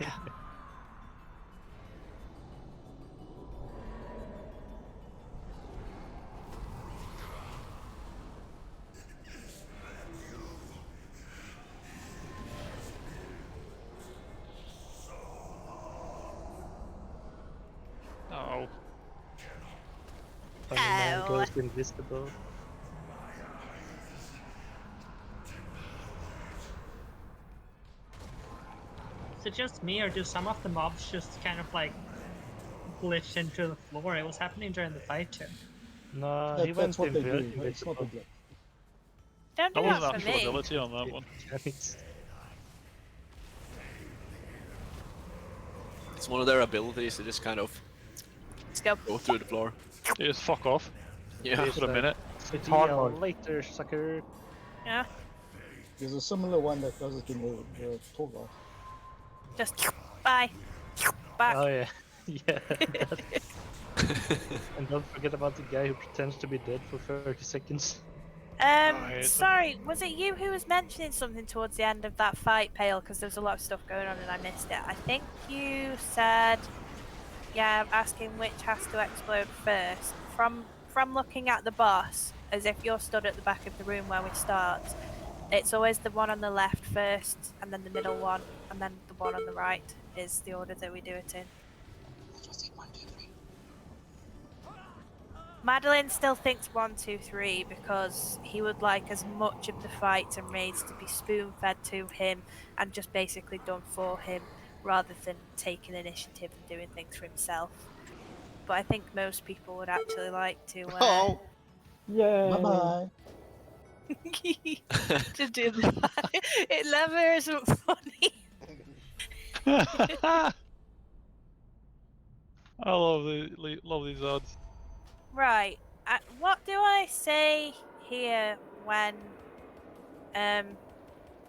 Oh. Funny man goes invisible. Is it just me, or do some of the mobs just kind of like glitch into the floor? It was happening during the fight too. No, That- he that's went what they do. invisible. It's not a glitch. Don't do That wasn't that for actual me. ability on that one. It's one of their abilities to just kind of Let's go. go through the floor. You just fuck off. Yeah. For a minute. See hard you mode. later, sucker. Yeah. There's a similar one that does it in the Torgal. Just bye. Back. Oh yeah, yeah. And don't forget about the guy who pretends to be dead for 30 seconds. Right. Sorry, was it you who was mentioning something towards the end of that fight, Pale? Because there's a lot of stuff going on and I missed it. I think you said, yeah, asking which has to explode first. From looking at the boss, as if you're stood at the back of the room where we start, it's always the one on the left first, and then the middle one, and then the one on the right is the order that we do it in. Madeline still thinks 1, 2, 3 because he would like as much of the fights and raids to be spoon-fed to him and just basically done for him rather than taking initiative and doing things for himself. But I think most people would actually like to Yay! Bye-bye. to do the fight. It never isn't funny. I love these odds. Right. What do I say here when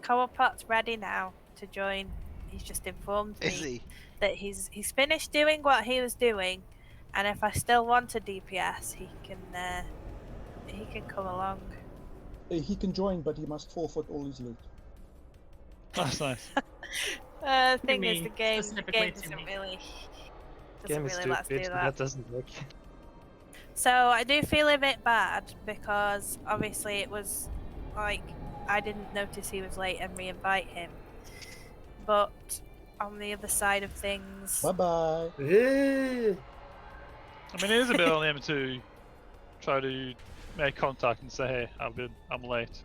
Coopot's ready now to join? He's just informed Is me he? that he's finished doing what he was doing, and if I still want a DPS, he can come along. He can join, but he must forfeit all his loot. That's nice. Thing is, the game specifically to doesn't me. really Game is let us do stupid, so that. that doesn't work. So I do feel a bit bad because obviously it was like I didn't notice he was late and re-invite him. But on the other side of things, Bye-bye. I mean, it is a bit on him to try to make contact and say, "Hey, I'm late."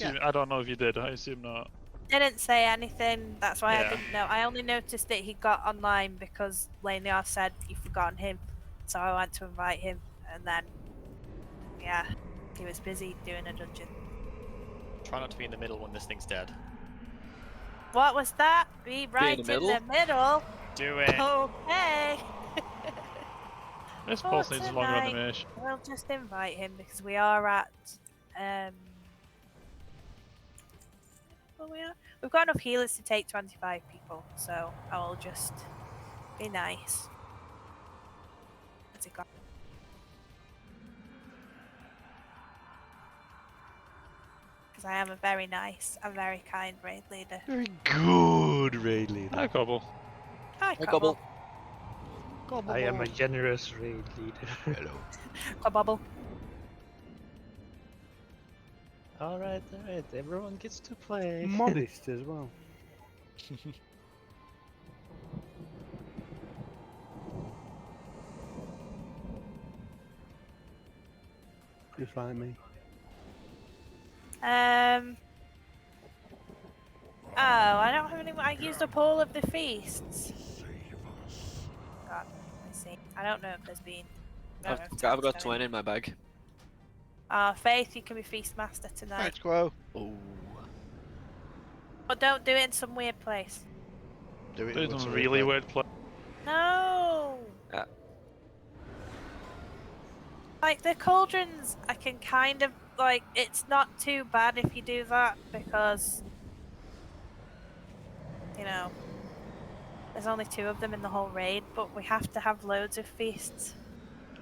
I don't know if you did. I assume not. didn't say anything. That's why I Yeah. didn't know. I only noticed that he got online because Laniar said you've forgotten him, so I went to invite him, and then yeah, he was busy doing a dungeon. Try not to be in the middle when this thing's dead. What was that? Be right in the middle. Do it. Okay. This For boss needs a longer tonight, animation. We'll just invite him because we are at well, we've got enough healers to take 25 people, so I will just be nice. What's it got? Because I am a very nice and very kind raid leader. Very good raid leader. Hi, Cobble. Hi, Hey, Cobble. I am a generous raid leader. Hello. Cobble. Alright, everyone gets to play. Modest as well. Just like me. Oh, I don't have any. I used up all of the feasts. God, I see. I don't know if there's been. I've got 20 in my bag. Faith, you can be feast master tonight. Let's go. Oh. But don't do it in some weird place. Do it. There's what's some the really word? weird play. No. Like the cauldrons, I can kind of like. It's not too bad if you do that because, you know, there's only 2 of them in the whole raid, but we have to have loads of feasts.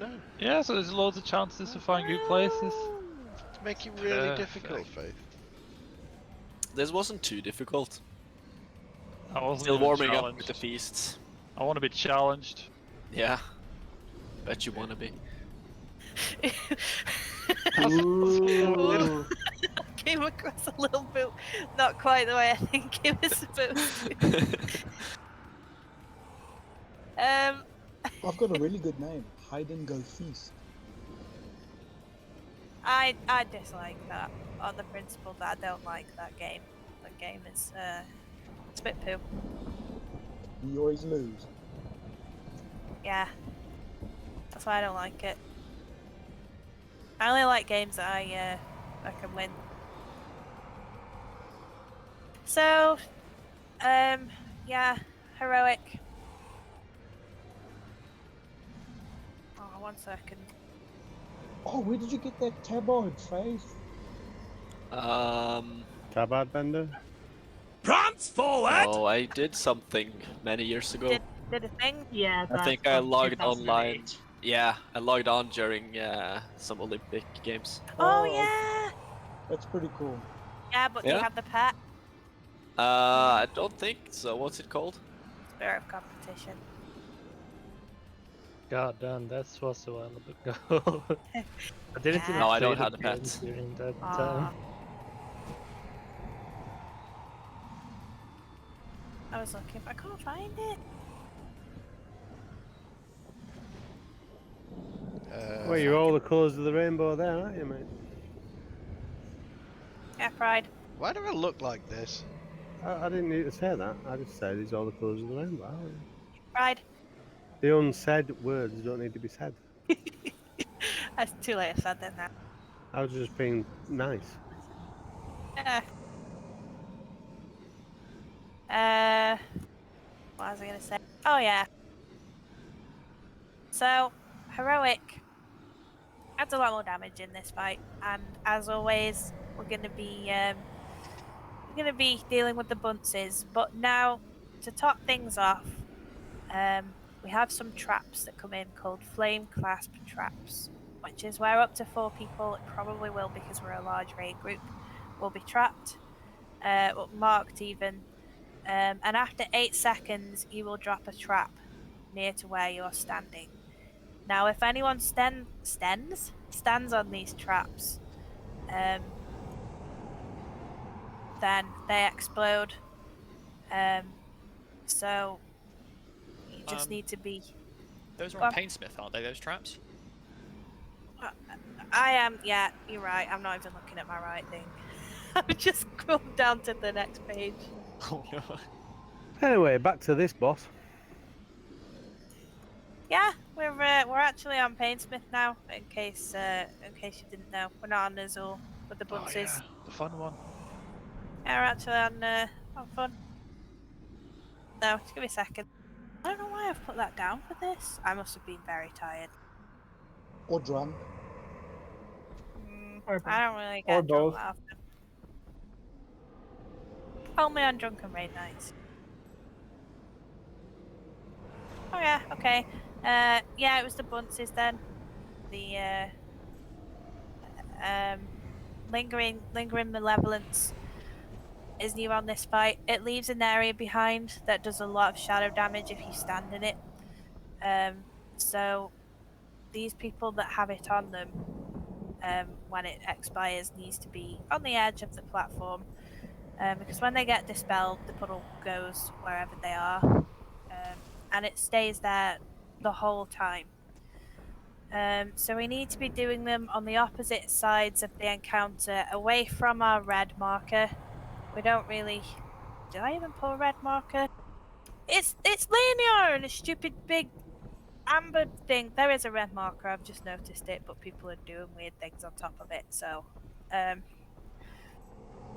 No. Yeah, so there's loads of chances to find good places. To make it really difficult, Faith. This wasn't too difficult. I wasn't Still even warming up challenged. with the feasts. I want to be challenged. Yeah. Bet you wanna be. Ooh. Came across a little bit not quite the way I think it was supposed to. I've got a really good name. Hide and Go Feast. I dislike that on the principle that I don't like that game. That game is it's a bit poo. You always lose. Yeah. That's why I don't like it. I only like games that I can win. So, yeah, heroic. Oh, 1 second. Oh, where did you get that tabard, Faith? Tabard bender? Prompts forward! Oh, I did something many years ago. Did a thing? Yeah, I think I logged online Yeah, I logged on during some Olympic games. Oh, okay. yeah! That's pretty cool. Yeah, but do you Yeah? have the pet? I don't think so. What's it called? Spirit of competition. God damn, that was a while ago. I didn't even No, I play don't the have the game pets. during that Aw. time. I was looking, but I can't find it. Well, you're all the colours of the rainbow there, aren't you, mate? Yeah, Pride. Why do I look like this? I didn't need to say that. I just said it's all the colours of the rainbow. Pride. The unsaid words don't need to be said. That's too late. I said that now. I was just being nice. What was I gonna say? Oh yeah. So, heroic adds a lot more damage in this fight, and as always, we're gonna be dealing with the bunces. But now, to top things off, we have some traps that come in called flame clasp traps, which is where up to 4 people, it probably will because we're a large raid group, will be trapped, marked even. And after 8 seconds, you will drop a trap near to where you're standing. Now, if anyone stands on these traps, then they explode. So you just need to be. Those are Go on on. Painsmith, aren't they? Those traps. I am. Yeah, you're right. I'm not even looking at my right thing. I've just scrolled down to the next page. Oh no. Anyway, back to this boss. Yeah, we're actually on Painsmith now. In case you didn't know, we're not on Azul with the bunces. Oh yeah, the fun one. Yeah, we're actually on fun. No, just give me a second. I don't know why I've put that down for this. I must have been very tired. Or drunk. I don't really Or get drunk both. that often. Only on drunken raid nights. Oh yeah, okay. Yeah, it was the bunces then. The lingering malevolence is new on this fight. It leaves an area behind that does a lot of shadow damage if you stand in it. So these people that have it on them, when it expires, needs to be on the edge of the platform, because when they get dispelled, the puddle goes wherever they are, and it stays there the whole time. So we need to be doing them on the opposite sides of the encounter, away from our red marker. We don't really. Did I even pull a red marker? It's linear and a stupid big amber thing. There is a red marker. I've just noticed it, but people are doing weird things on top of it. So,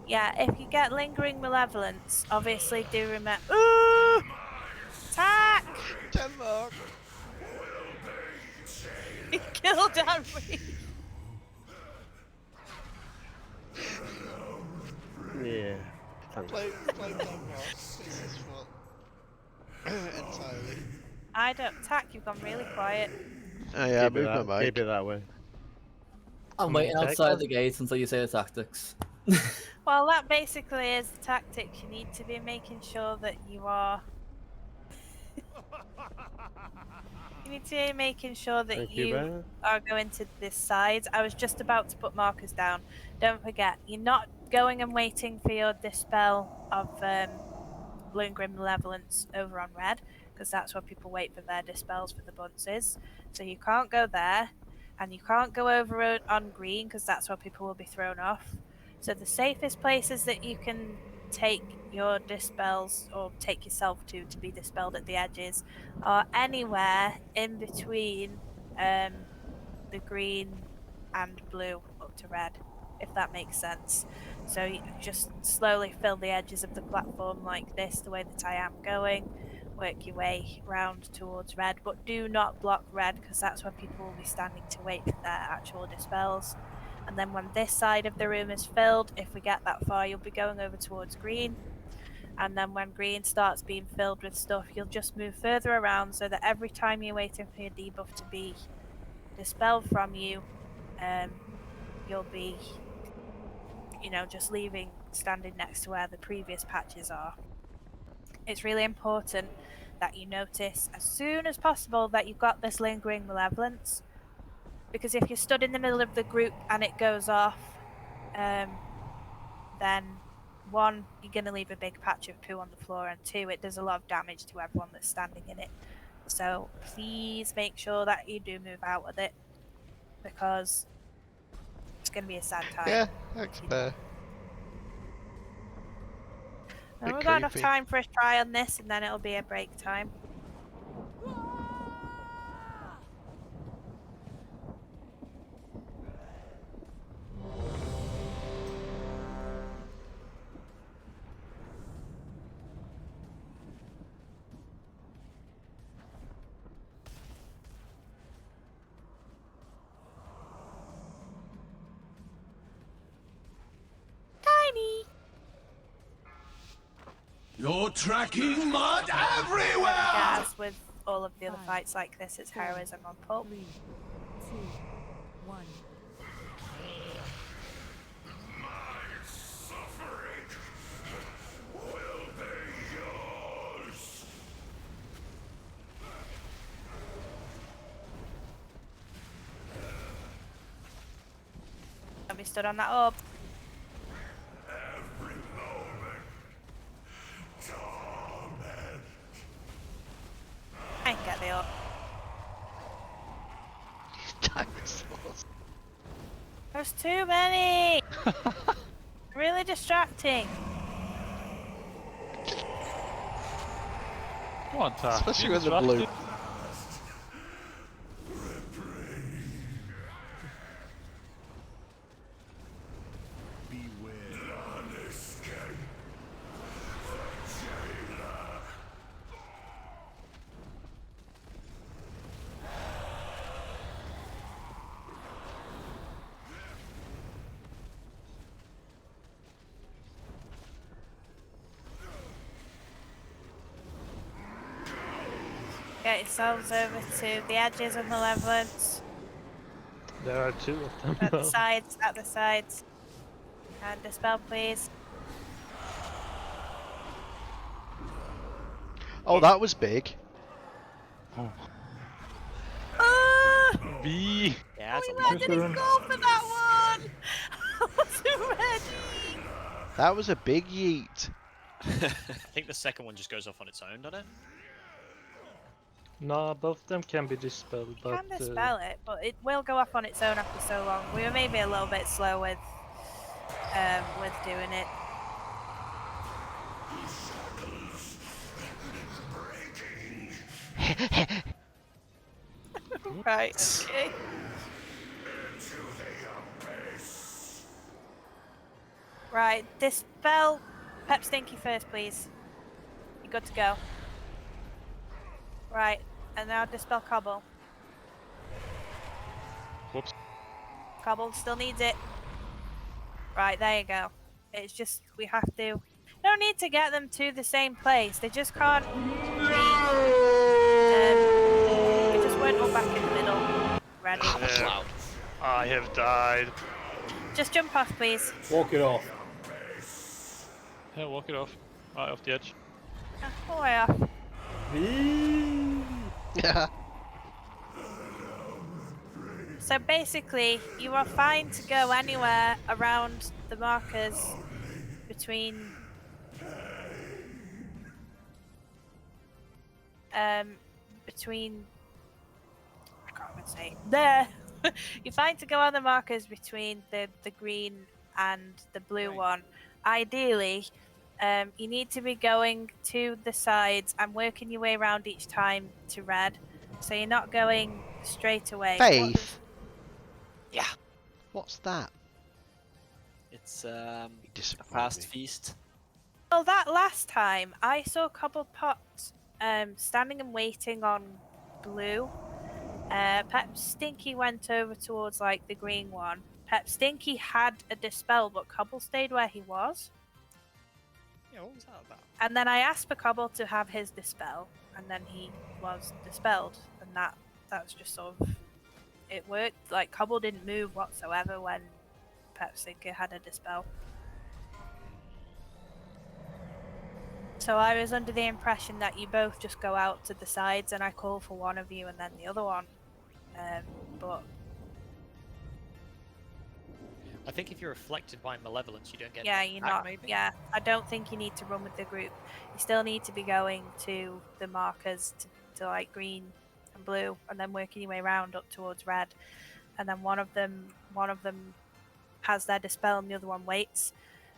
yeah. If you get lingering malevolence, obviously do remember. Ooh! Attack! Denmark. He killed Henry. Yeah. Thanks. Play Denmark. This is fun. Entirely. I don't attack. You've gone really quiet. Oh yeah, Keep it move my mic. Keep it that way. I'm waiting outside the gates until you say the tactics. Well, that basically is the tactic. You need to be making sure that you are. You need to be making sure that Thank you, Bear. are going to this side. I was just about to put markers down. Don't forget, you're not going and waiting for your dispel of lingering malevolence over on red, because that's where people wait for their dispels for the bunces. So you can't go there, and you can't go over on green, because that's where people will be thrown off. So the safest places that you can take your dispels or take yourself to be dispelled at the edges are anywhere in between the green and blue up to red, if that makes sense. So you just slowly fill the edges of the platform like this, the way that I am going. Work your way round towards red, but do not block red, because that's where people will be standing to wait for their actual dispels. And then when this side of the room is filled, if we get that far, you'll be going over towards green. And then when green starts being filled with stuff, you'll just move further around so that every time you're waiting for your debuff to be dispelled from you, you'll be, just standing next to where the previous patches are. It's really important that you notice as soon as possible that you've got this lingering malevolence, because if you're stood in the middle of the group and it goes off, then 1, you're going to leave a big patch of poo on the floor, and 2, it does a lot of damage to everyone that's standing in it. So please make sure that you do move out with it, because it's going to be a sad time. Yeah, thanks, Bear. And we've got enough time for a try on this, and then it'll be a break time. Tiny! You're tracking mud everywhere! As with all of the other fights like this, it's heroism on pulp. 3, 2, 1. Don't be stood on that orb. I can get the orb. Dinosaurs. There's too many! Really distracting. Come on, Taff. Especially you with the blue. distracted. Get yourselves over to the edges of malevolence. There are 2 of them. At the sides. And dispel, please. Oh, that was big. B. Yeah, that's a I lot. didn't go for that one! I wasn't ready! That was a big yeet. I think the second one just goes off on its own, doesn't it? No, both of them can be dispelled, but Can dispel it, but it will go off on its own after so long. We were maybe a little bit slow with doing it. Right, okay. Right, dispel Pep Stinky first, please. You're good to go. Right, and now dispel Cobble. Whoops. Cobble still needs it. Right, there you go. It's just, we have to... Don't need to get them to the same place. They just can't be... they just weren't all back in the middle. Ready. Yeah. I have died. Just jump off, please. Walk it off. Yeah, walk it off. Right off the edge. All the way off. Yeah. So basically, you are fine to go anywhere around the markers between I can't even say there. You're fine to go on the markers between the green and the blue one. Ideally, you need to be going to the sides and working your way around each time to red, so you're not going straight away. Faith. Yeah. What's that? It's a fast feast. Well, that last time I saw Cobblepot standing and waiting on blue. Pep Stinky went over towards like the green one. Pep Stinky had a dispel, but Cobble stayed where he was. Yeah, what was that about? And then I asked for Cobble to have his dispel, and then he was dispelled, and that was just sort of it worked. Like Cobble didn't move whatsoever when Pepsinker had a dispel. So I was under the impression that you both just go out to the sides, and I call for one of you and then the other one. But I think if you're afflicted by malevolence, you don't get yeah, knocked you're back, not. maybe? Yeah, I don't think you need to run with the group. You still need to be going to the markers to like green and blue, and then working your way around up towards red. And then one of them has their dispel, and the other one waits.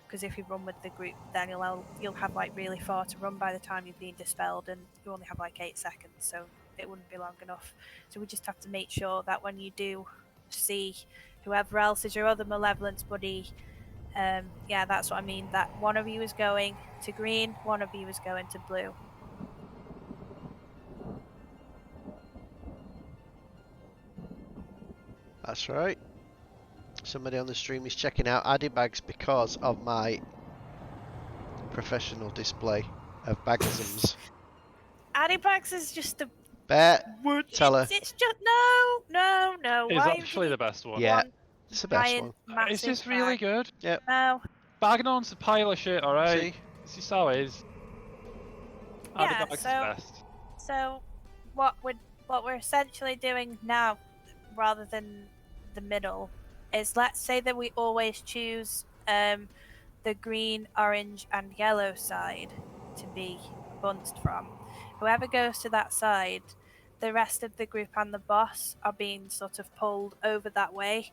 Because if you run with the group, then you'll have like really far to run by the time you've been dispelled, and you only have like 8 seconds, so it wouldn't be long enough. So we just have to make sure that when you do see whoever else is your other malevolence buddy, yeah, that's what I mean. That one of you is going to green, one of you is going to blue. That's right. Somebody on the stream is checking out Addy bags because of my professional display of bagisms. Adibags is just a Bet. Tell her. It's just no. It's Why actually the best one. Yeah, one it's the best giant, one. massive It's just really bag? good. Yep. No. Bagnon's a pile of shit, alright? See? This is how it is. Yeah. Adibags is best. So what we're essentially doing now, rather than the middle, is let's say that we always choose the green, orange, and yellow side to be bunched from. Whoever goes to that side, the rest of the group and the boss are being sort of pulled over that way.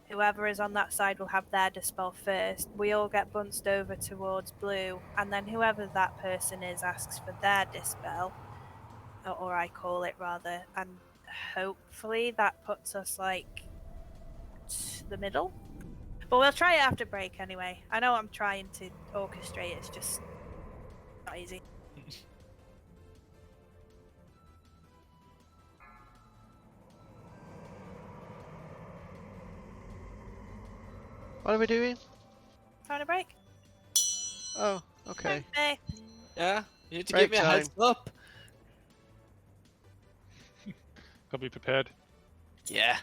Whoever is on that side will have their dispel first. We all get bunched over towards blue, and then whoever that person is asks for their dispel, or I call it rather, and hopefully that puts us like the middle. But we'll try it after break anyway. I know I'm trying to orchestrate, it's just not easy. What are we doing? Trying to break? Oh, okay. Hey. Yeah, you need to Break give me a heads time. up. Gotta be prepared. Yeah.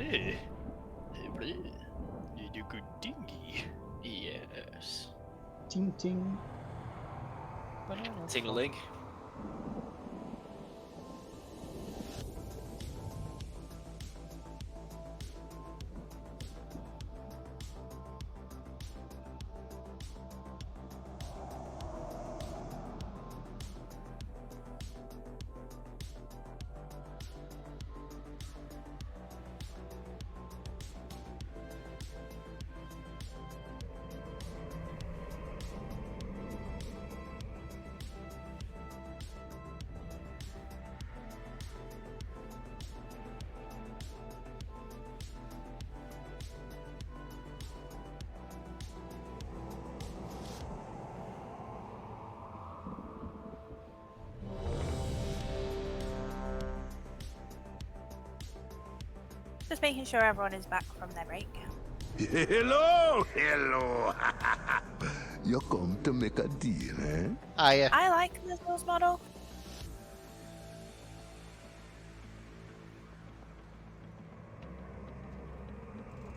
day. You do good dingy. Yes. Ting ting. Ting-a-ling. Just making sure everyone is back from their break. Hello, hello. You come to make a deal, eh? I like Lizzle's model.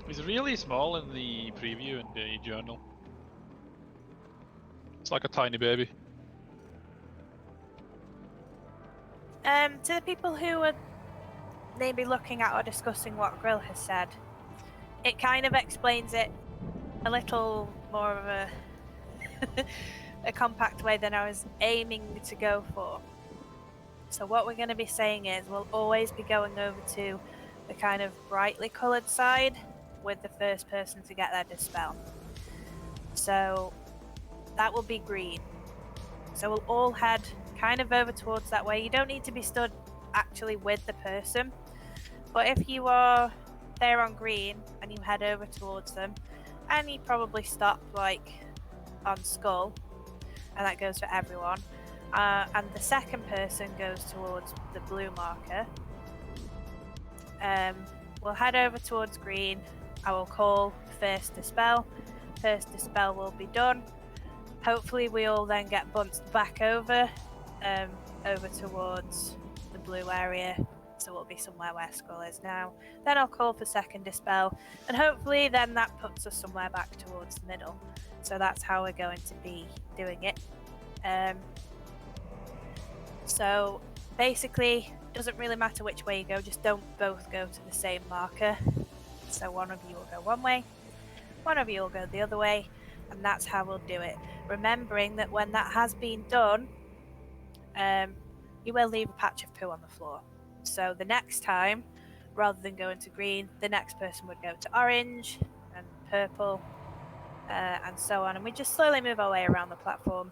He's really small in the preview and the journal. It's like a tiny baby. To the people who are maybe looking at or discussing what Grill has said, it kind of explains it a little more of a a compact way than I was aiming to go for. So what we're going to be saying is we'll always be going over to the kind of brightly coloured side with the first person to get their dispel. So that will be green. So we'll all head kind of over towards that way. You don't need to be stood actually with the person, but if you are there on green and you head over towards them and you probably stop like on Skull, and that goes for everyone, and the second person goes towards the blue marker, we'll head over towards green. I will call first dispel. First dispel will be done. Hopefully we all then get bunched back over towards the blue area, so we'll be somewhere where Skull is now. Then I'll call for second dispel, and hopefully then that puts us somewhere back towards the middle. So that's how we're going to be doing it. So basically, doesn't really matter which way you go, just don't both go to the same marker. So one of you will go one way, one of you will go the other way, and that's how we'll do it. Remembering that when that has been done, you will leave a patch of poo on the floor. So the next time, rather than going to green, the next person would go to orange and purple, and so on. And we just slowly move our way around the platform,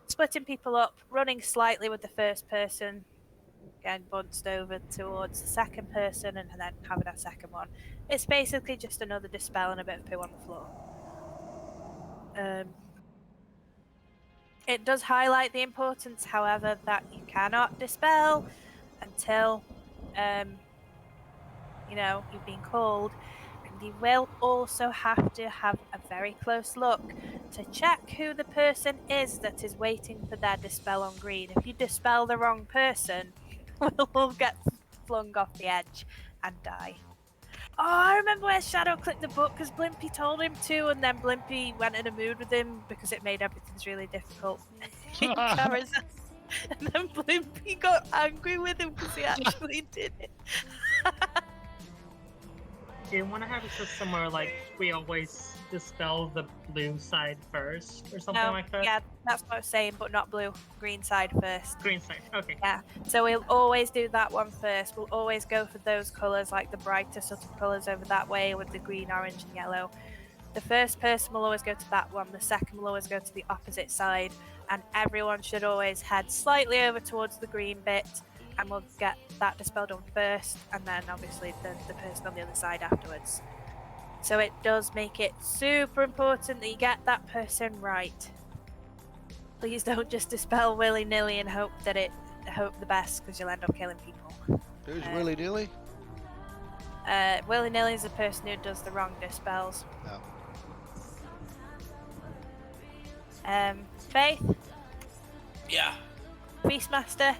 splitting people up, running slightly with the first person, getting bunched over towards the second person, and then having our second one. It's basically just another dispel and a bit of poo on the floor. It does highlight the importance, however, that you cannot dispel until you've been called, and you will also have to have a very close look to check who the person is that is waiting for their dispel on green. If you dispel the wrong person, we'll get flung off the edge and die. Oh, I remember where Shadow clicked the book because Blimpy told him to, and then Blimpy went in a mood with him because it made everything really difficult. And then Blimpy got angry with him because he actually did it. Do you want to have a system where, like, we always dispel the blue side first or something like that? Yeah, that's what I was saying, but not blue. Green side first. Green side, okay. Yeah, so we'll always do that one first. We'll always go for those colours, like the brighter sort of colours over that way with the green, orange and yellow. The first person will always go to that one, the second will always go to the opposite side, and everyone should always head slightly over towards the green bit, and we'll get that dispel done first, and then obviously the person on the other side afterwards. So it does make it super important that you get that person right. Please don't just dispel willy-nilly and hope the best, because you'll end up killing people. Who's willy-nilly? Willy-nilly is the person who does the wrong dispels. No. Faith? Yeah. Feastmaster?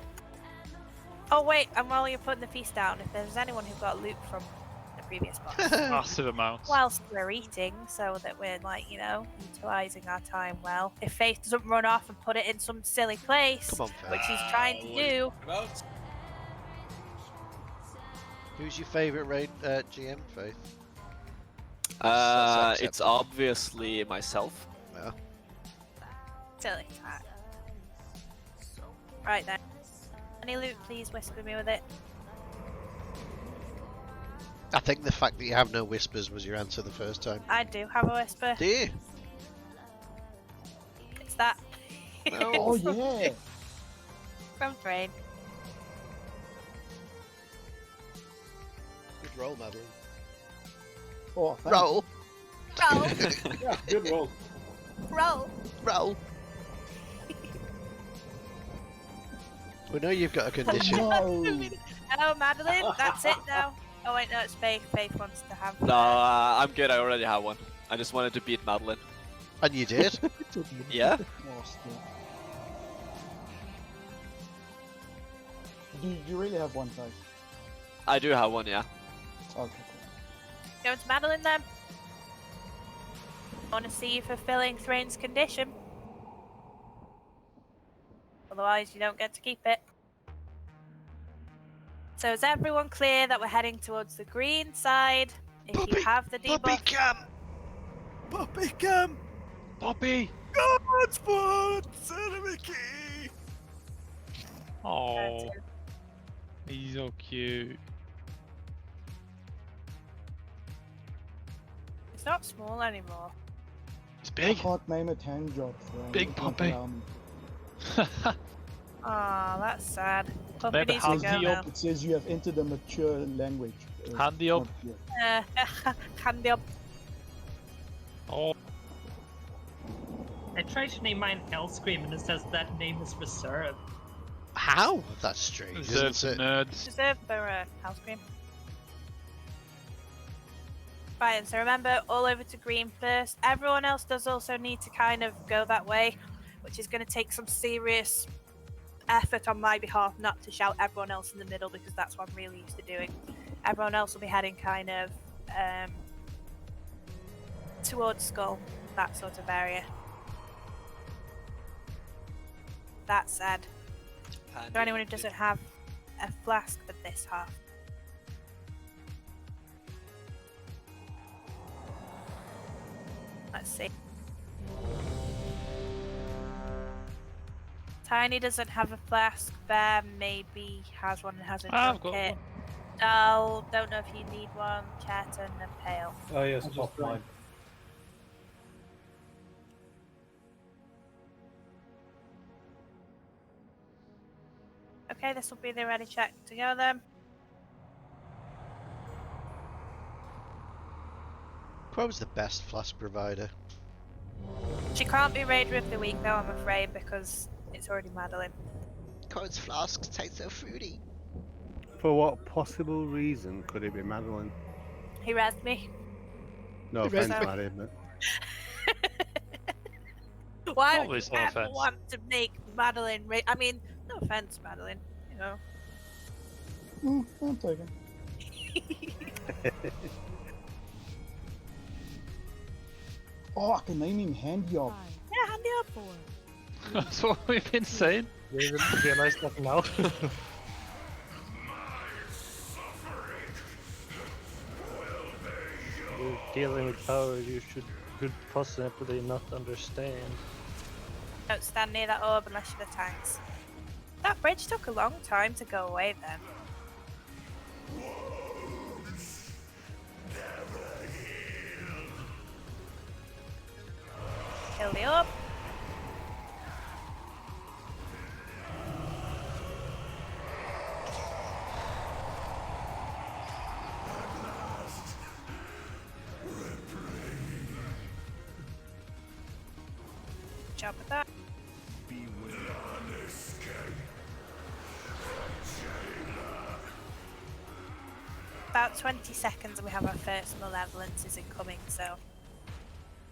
Oh wait, and while you're putting the feast down, if there's anyone who got loot from the previous boss. Massive amounts. Whilst we're eating, so that we're like, you know, utilising our time well. If Faith doesn't run off and put it in some silly place, Come on, Faith. which she's trying to do. Who's your favourite raid GM, Faith? It's obviously myself. Yeah. Silly. Right then. Any loot, please whisper me with it. I think the fact that you have no whispers was your answer the first time. I do have a whisper. Do you? It's that. Oh yeah. From Train. Good roll, Madeline. Oh, thank Roll. Roll. Yeah, good roll. Roll. Roll. We know you've got a condition. No. Oh, Madeline, that's it now. Oh wait, no, it's Faith. Faith wants to have. No, I'm good. I already have one. I just wanted to beat Madeline. And you did? Yeah. Oh, still. Do you really have one type? I do have one, yeah. Okay. Going to Madeline then. I want to see you fulfilling Thrain's condition. Otherwise, you don't get to keep it. So is everyone clear that we're heading towards the green side? If you have the debuff. Puppy cam! Puppy cam! Poppy! God's blood! Enemy key! Oh, he's so cute. It's not small anymore. It's I big. can't name it hand job. Big puppy. Aw, that's sad. Puppy Maybe needs to go now. It says you have entered a mature language. Handy up. Handy up. Oh. I tried to name mine Hellscream and it says that name is reserved. How? That's strange, Reserved isn't for it? nerds. Reserved for house cream. Right, so remember, all over to green first. Everyone else does also need to kind of go that way, which is going to take some serious effort on my behalf not to shout everyone else in the middle, because that's what I'm really used to doing. Everyone else will be heading kind of towards Skull, that sort of area. That said, is there anyone who doesn't have a flask for this half? Let's see. Tiny doesn't have a flask. Bear maybe has one and hasn't I've drunk got it. one. Dal, don't know if you need one. Chatten and Pale. Oh yes, top mine. Okay, this will be the ready check to go then. Quo's the best flask provider. She can't be Raider of the Week though, I'm afraid, because it's already Madeline. Quo's flasks taste so fruity. For what possible reason could it be Madeline? He rezzed me. No He rezzed offense, me. Maddie, but Why Always would you no ever offense. want to make Madeline I mean, no offense, Madeline, you know. I'm taking. Oh, I can name him Handy Job. Yeah, handy up. That's what we've been saying. We realize that now. You're dealing with power you could possibly not understand. Don't stand near that orb unless you're the tanks. That bridge took a long time to go away then. Kill the orb. Good job with that. About 20 seconds and we have our first malevolence incoming, so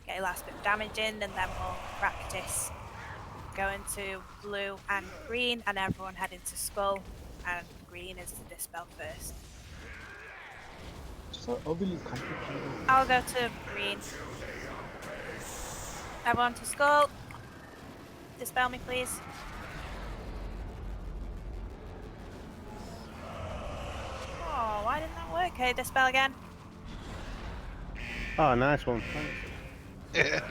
get a last bit of damage in and then we'll practice going to blue and green, and everyone head into Skull, and green is the dispel first. So overly complicated. I'll go to green. Everyone to skull. Dispel me, please. Oh, why didn't that work? Okay, dispel again. Oh, nice one. Thanks.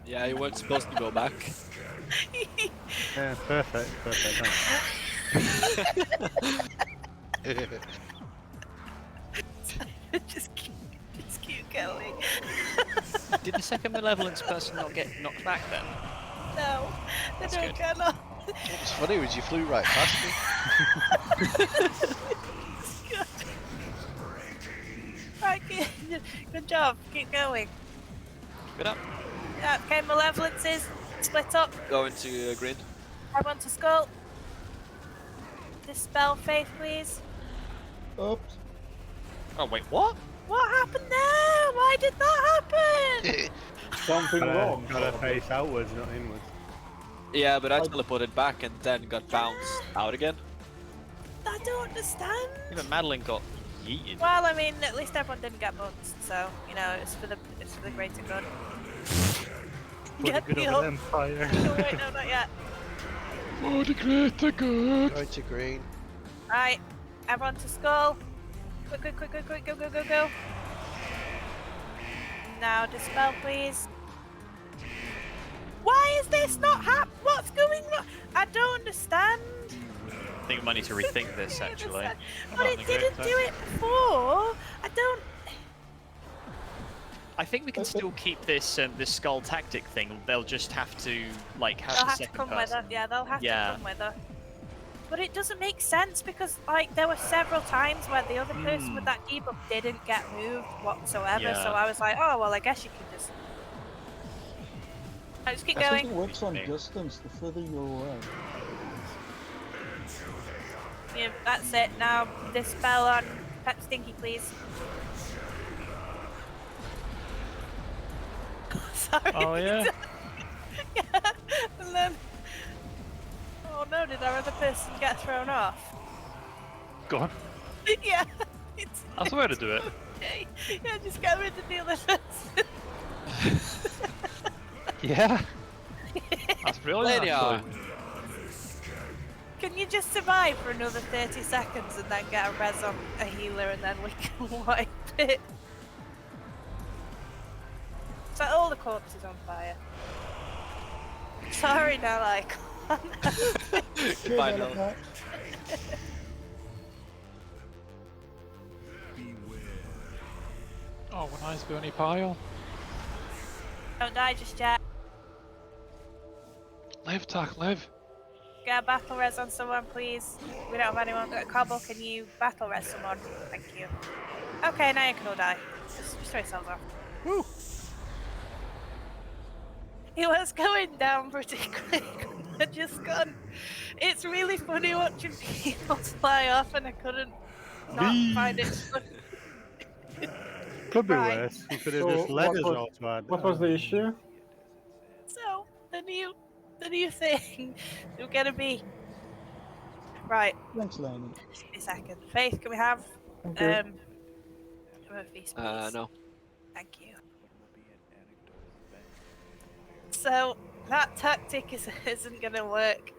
Yeah, you weren't supposed to go back. Yeah, perfect. Thanks. just keep going. Did the second malevolence person not get knocked back then? No, they That's don't good. get off. What's funny was you flew right past me. Right, good job. Keep going. Good up. Yeah, okay, malevolences. Split up. Go into green. Everyone to skull. Dispel faith, please. Oops. Oh wait, what? What happened there? Why did that happen? Something wrong. Got to face outwards, not inwards. Yeah, but I teleported back and then got bounced out again. I don't understand. Even Madeline got yeeted. Well, I mean, at least everyone didn't get bunched, so you know it's for the greater good. For the good of the Empire. Oh, wait, no, not yet. For the greater good. Going to green. Right, everyone to skull. Quick, go. Now dispel, please. Why is this not happening? What's going on? I don't understand. I think we might need to rethink this actually. But it didn't do it before. I don't. I think we can still keep this this skull tactic thing. They'll just have to like have They'll the have to second come with person. her. Yeah, they'll have to Yeah. come with her. But it doesn't make sense because like there were several times where the other person with that debuff didn't get moved whatsoever. Yeah. So I was like, oh well, I guess you can just. Right, just keep I think going. it works on distance. The further you're away. Yeah, that's it. Now dispel on Pep Stinky, please. Sorry. Oh yeah. Yeah. And then. Oh no! Did our other person get thrown off? Go on. Yeah. It's That's the way to do it. okay. Yeah, just get rid of the other person. Yeah. That's brilliant. There you are. actually. Can you just survive for another 30 seconds and then get a res on a healer and then we can wipe it? So all the corpses on fire. Sorry, no, like. Goodbye, no. Oh, a nice bony pile. Don't die just yet. Live, Tack, live. Get a battle res on someone, please. We don't have anyone. Cobble, can you battle res someone? Thank you. Okay, now you can all die. Just throw yourselves off. Woo! He was going down pretty quick. I just gone. It's really funny watching people fly off, and I couldn't not find it funny. Could be Right. worse. You could have just led us all to our What was the issue? So the new thing is gonna be right. Thanks, Lenny. Just give me a second. Faith, can we have Okay. feast, please? No. Thank you. So that tactic isn't gonna work.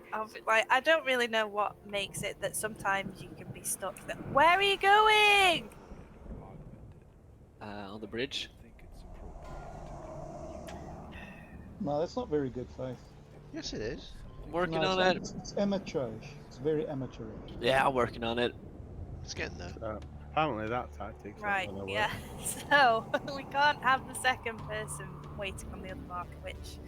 Like I don't really know what makes it that sometimes you can be stuck. Where are you going? On the bridge. No, that's not very good, Faith. Yes, it is. I'm working No, on it. It's amateurish. It's very amateurish. Yeah, I'm working on it. It's getting there. Apparently that tactic's not Right, gonna work. yeah. So we can't have the second person waiting on the other marker, which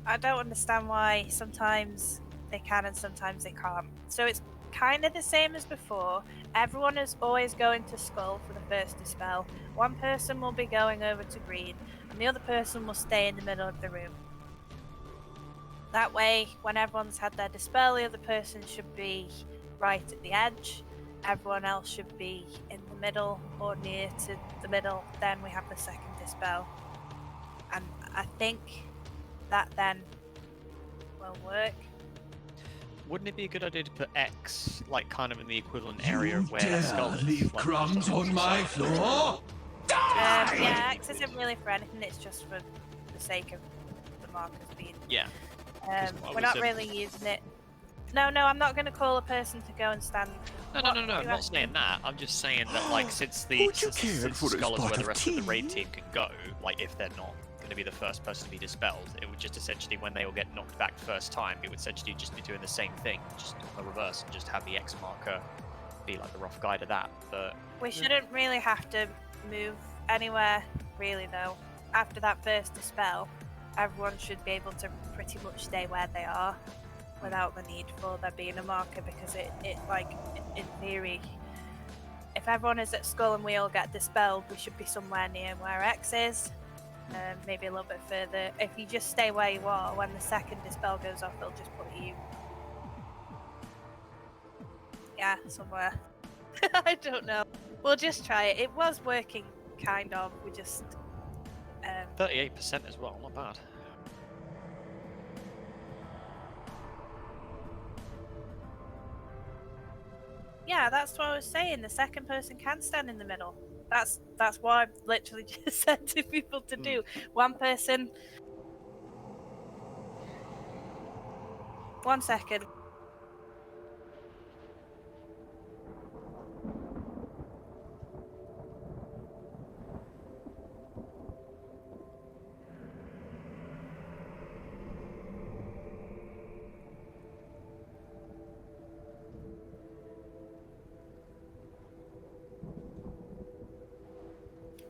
I don't understand why sometimes they can and sometimes they can't. So it's kind of the same as before. Everyone is always going to skull for the first dispel. One person will be going over to green, and the other person will stay in the middle of the room. That way, when everyone's had their dispel, the other person should be right at the edge. Everyone else should be in the middle or near to the middle. Then we have the second dispel. And I think that then will work. Wouldn't it be a good idea to put X, like, kind of in the equivalent area of where that skull is? Leave Like, crumbs on my floor? Yeah, X isn't really for anything, it's just for the sake of the markers being... Yeah. We're not really using it. No, I'm not going to call a person to go and stand... No, I'm not saying that. I'm just saying that, like, since the skull is where the rest of the raid team can go, like, if they're not going to be the first person to be dispelled, it would just essentially, when they all get knocked back first time, it would essentially just be doing the same thing, just on the reverse, and just have the X marker be like the rough guide of that. But we shouldn't really have to move anywhere, really, though. After that first dispel, everyone should be able to pretty much stay where they are without the need for there being a marker, because it like, in theory, if everyone is at skull and we all get dispelled, we should be somewhere near where X is. Maybe a little bit further. If you just stay where you are, when the second dispel goes off, it'll just put you... Yeah, somewhere. I don't know. We'll just try it. It was working, kind of. We just... 38% as well, not bad. Yeah, that's what I was saying. The second person can stand in the middle. That's what I've literally just said to people to do. One person... 1 second.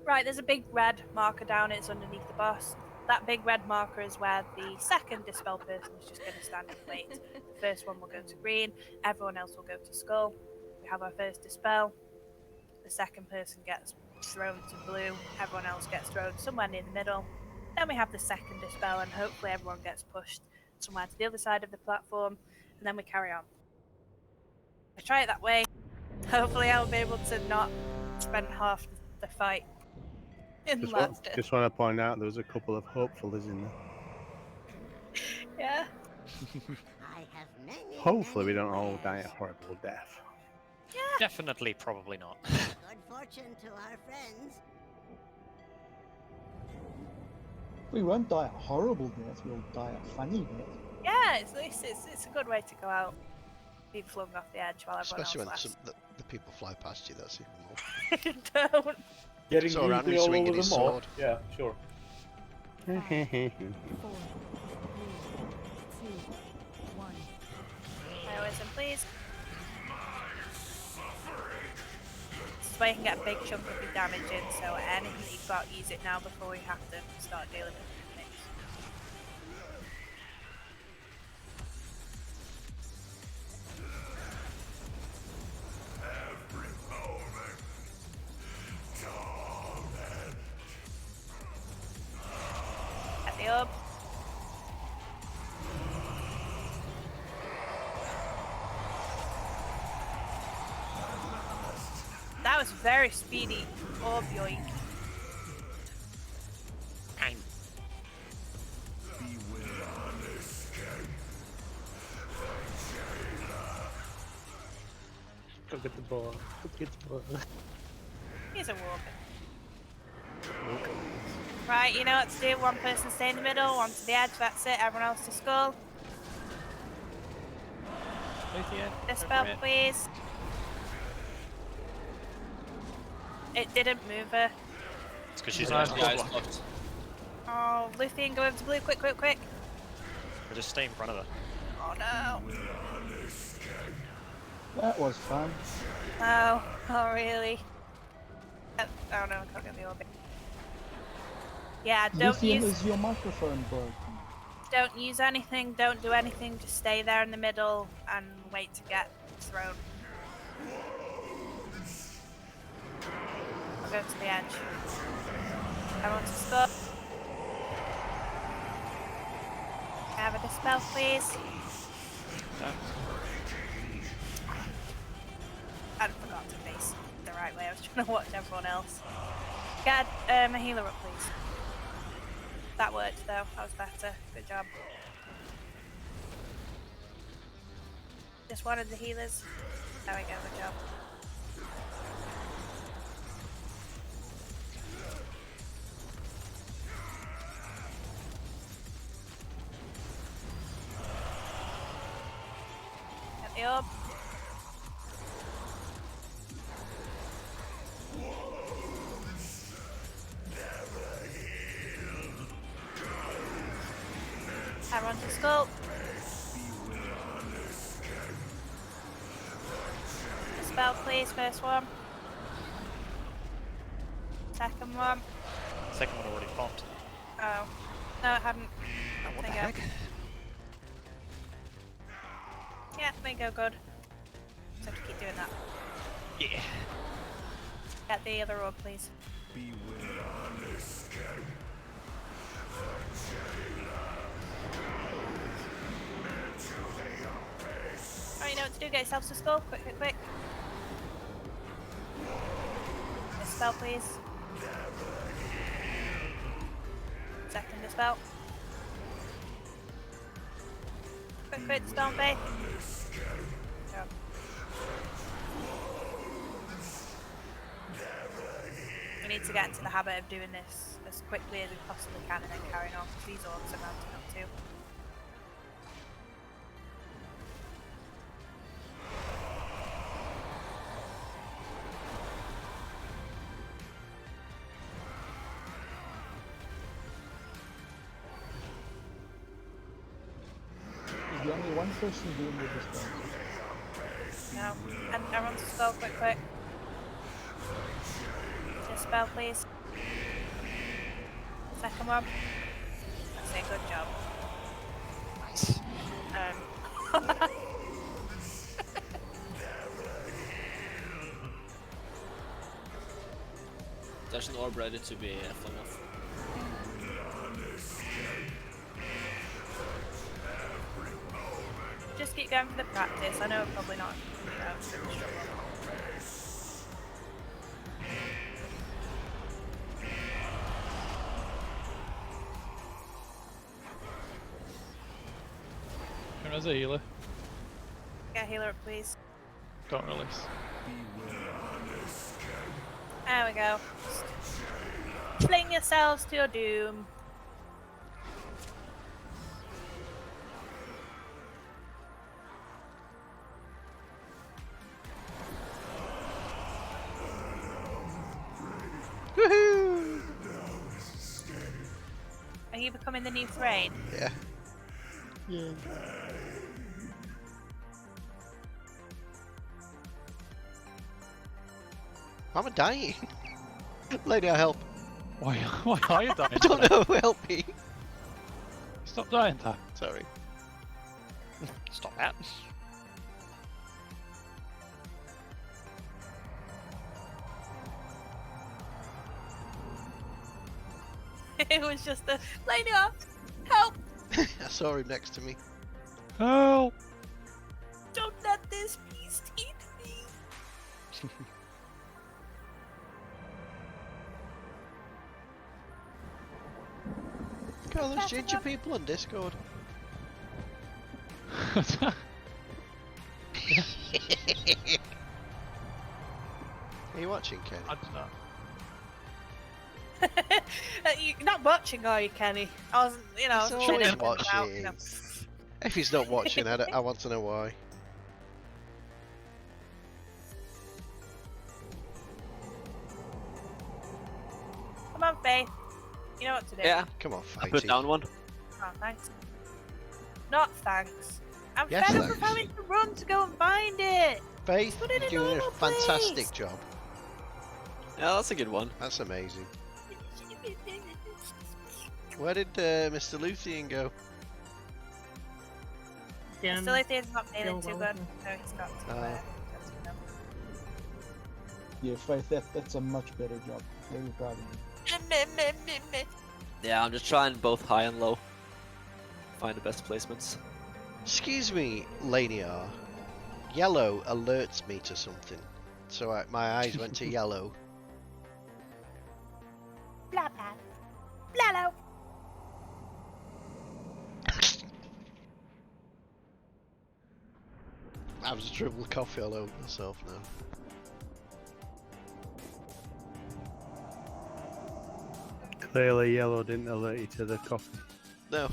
Right, there's a big red marker down, it's underneath the boss. That big red marker is where the second dispel person is just going to stand and wait. The first one will go to green, everyone else will go to skull. We have our first dispel. The second person gets thrown to blue, everyone else gets thrown somewhere near the middle. Then we have the second dispel, and hopefully everyone gets pushed somewhere to the other side of the platform, and then we carry on. I try it that way. Hopefully I'll be able to not spend half the fight in last. Just want to point out there was a couple of hopefuls in there. Yeah. Hopefully we don't all die a horrible death. Yeah. Definitely, probably not. Good fortune to our friends. We won't die a horrible death, we'll die a funny death. Yeah, it's a good way to go out. Being flung off the edge while everyone Especially when else the people fly past you, that's even more. Don't. Getting So around usually me all swinging over his the map. sword. Yeah, sure. Heroism, please. This is where you can get a big chunk of your damage in, so anything that you've got, use it now before we have to start dealing with things. At the orb. That was very speedy. Orb yoink. Go get the ball. Go get the ball. He's a warp. Right, you know what to do. One person stay in the middle, one to the edge, that's it. Everyone else to skull. Dispel, please. It didn't move her. It's because she's Nice. nice. Oh, Luthien, go over to blue, quick, quick, quick. Or just stay in front of her. Oh no. That was fun. Oh really? Oh no, I can't get the orbit. Yeah, don't Luthien, use... is your microphone broken? Don't use anything, don't do anything, just stay there in the middle and wait to get thrown. I'll go to the edge. I want to stop. Can I have a dispel, please? I forgot to face the right way, I was trying to watch everyone else. Get a healer up, please. That worked though, that was better. Good job. Just one of the healers. There we go, good job. Get the orb. Hammer onto the skull. A spell, please. First one. Second one. Second one already popped. Oh. No, it hadn't. Oh, what the There you heck? go. Yeah, there you go, good. Just have to keep doing that. Yeah. Get the other orb, please. Oh, you know what to do, get yourself to skull. Quick, quick, quick. Dispel, please. Second dispel. Quick, quick, dispel, Faith. Good job. We need to get into the habit of doing this as quickly as we possibly can and then carrying on, because these orbs are mounting up too. Is there only one person doing the dispel? No. And everyone's skull, quick, quick. Dispel, please. Second one. That's it, good job. Nice. There's an orb ready to be flung off. Just keep going for the practice. I know I'm probably not super strong. Who has a healer? Get a healer up, please. Don't release. There we go. Fling yourselves to your doom. Woohoo! Are you becoming the new Thrain? Yeah. Yeah. I'm dying. Lady, I help. Why are you dying? I don't know. Help me. Stop dying, Ta. Sorry. Stop that. It was just a lady off. Help! I saw him next to me. Help! Don't let this beast eat me. Look at all those ginger people on Discord. Are you watching, Kenny? I don't know. You're not watching, are you, Kenny? I was, you know, He's trying always to think about, you know. watching. If he's not watching, I want to know why. Come on, Faith. You know what to do. Yeah. Come on, I put Fighty. down one. Oh, thanks. Not thanks. I'm Yes, fed up of thanks. having to run to go and find it. Faith, Put it you're in doing a normal fantastic place. job. Yeah, that's a good one. That's amazing. Where did Mr. Luthien go? Mr. Luthier's not feeling too good, so he's got to Yeah, Faith, that's a much better job. Very proud of you. Yeah, I'm just trying both high and low. Find the best placements. Excuse me, Laniar. Yellow alerts me to something. So my eyes went to yellow. Blah blah. Blah blah. I'm just dribbling coffee all over myself now. Clearly yellow didn't alert you to the coffee. No.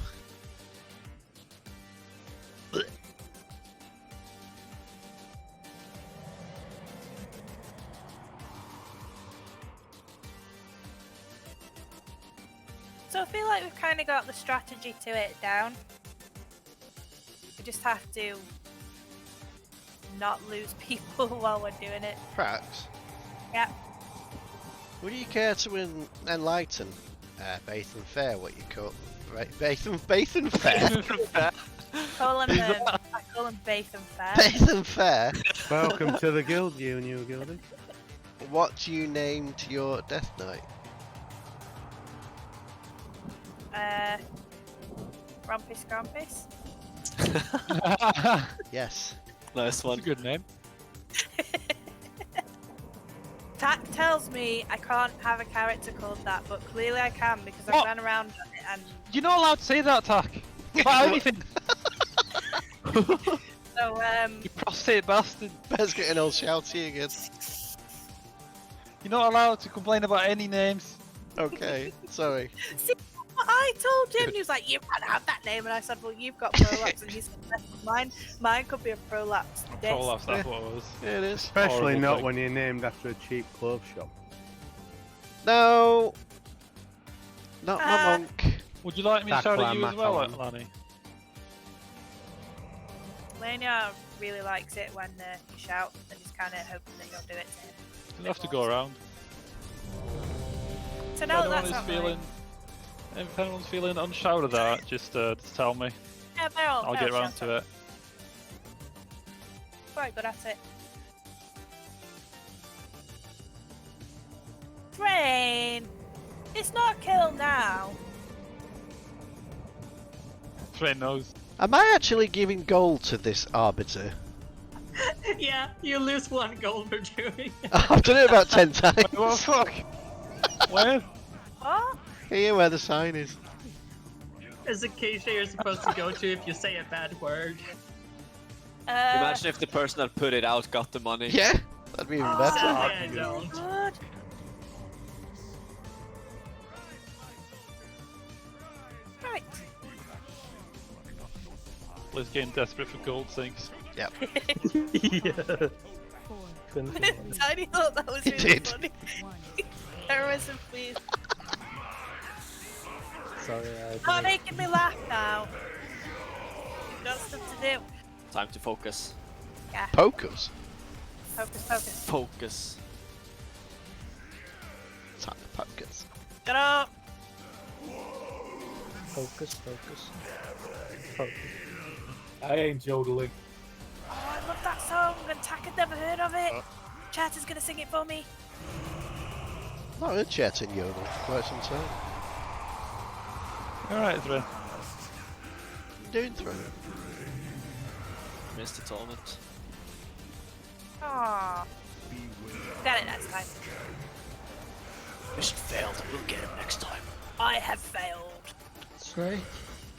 So I feel like we've kind of got the strategy to it down. We just have to not lose people while we're doing it. Perhaps. Yeah. Would you care to enlighten Bathan Fair, what you call right? Bathan Fair? Call him, I call him Bathan Fair. Bathan Fair? Welcome to the guild, you new guildie. What you named your Death Knight? Grumpus Grumpus. Yes. Nice one. That's a good name. Tack tells me I can't have a character called that, but clearly I can because I've ran around and. You're not allowed to say that, Tack. About anything. So You prostate bastard. Ben's getting all shouty again. You're not allowed to complain about any names. Okay, sorry. See what I told him? He was like, "You can't have that name," and I said, "Well, you've got prolapse, and he's mine could be a prolapse." Prolapse, that's what it was. Yeah, it is. Especially Horrible not thing. when you're named after a cheap clothes shop. No. Not my monk. Would you like me to Tack shout at Lam, you as well, Matalan. Lanny? Lania really likes it when you shout, and he's kind of hoping that you'll do it to him. You'll have to go around. So If now anyone that's is not feeling, if anyone's feeling unshouted at, just tell me. Yeah, they're all. I'll get around to it. Quite good at it. Train! It's not kill now. Train knows. Am I actually giving gold to this arbiter? Yeah, you lose 1 gold for doing it. I've done it about 10 times. What the fuck? Where? What? Here where the sign is. There's a cage that you're supposed to go to if you say a bad word. Imagine if the person that put it out got the money. Yeah, that'd be even better. I don't. Good. Right. Liz getting desperate for gold sinks. Yep. Yeah. Tiny thought that was He really did. funny. Heroism, please. Sorry, Not making me laugh now. You've got stuff to do. Time to focus. Yeah. Pokers. Focus, focus. Focus. Time to pokers. Get up. Focus, focus. Focus. I ain't jodeling. Oh, I love that song, and Tack had never heard of it. Chatter's gonna sing it for me. Not heard chat in Yodel for quite some time. Alright, Thrin. Doing through. Missed the tournament. Aww. Got it next time. Mission failed. We'll get him next time. I have failed. Snake.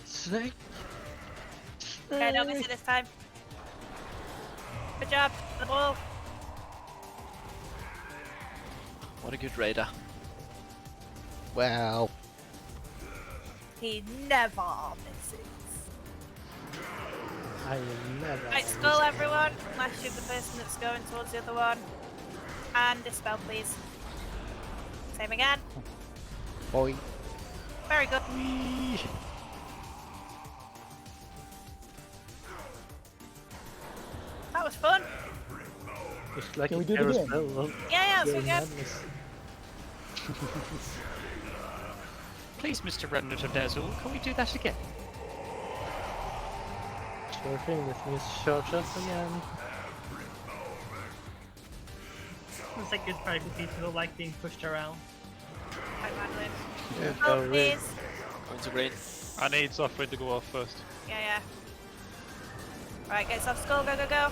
Snake. Okay, don't miss it this time. Good job. The ball. What a good raider. Well. He never misses. I am never. Right, skull everyone. Unless you're the person that's going towards the other one. And dispel, please. Same again. Boy. Very good. That was fun. Just like Can we a do it again? carousel of Yeah, your so good. madness. Please, Mr. Remnant of Nazul, can we do that again? Sure thing, let me charge up again. It's like good fight with people who like being pushed around. Hi, Madeline. Yeah. Oh, please. Going to green. I need software to go off first. Yeah. Right, get yourself skull, go, go, go.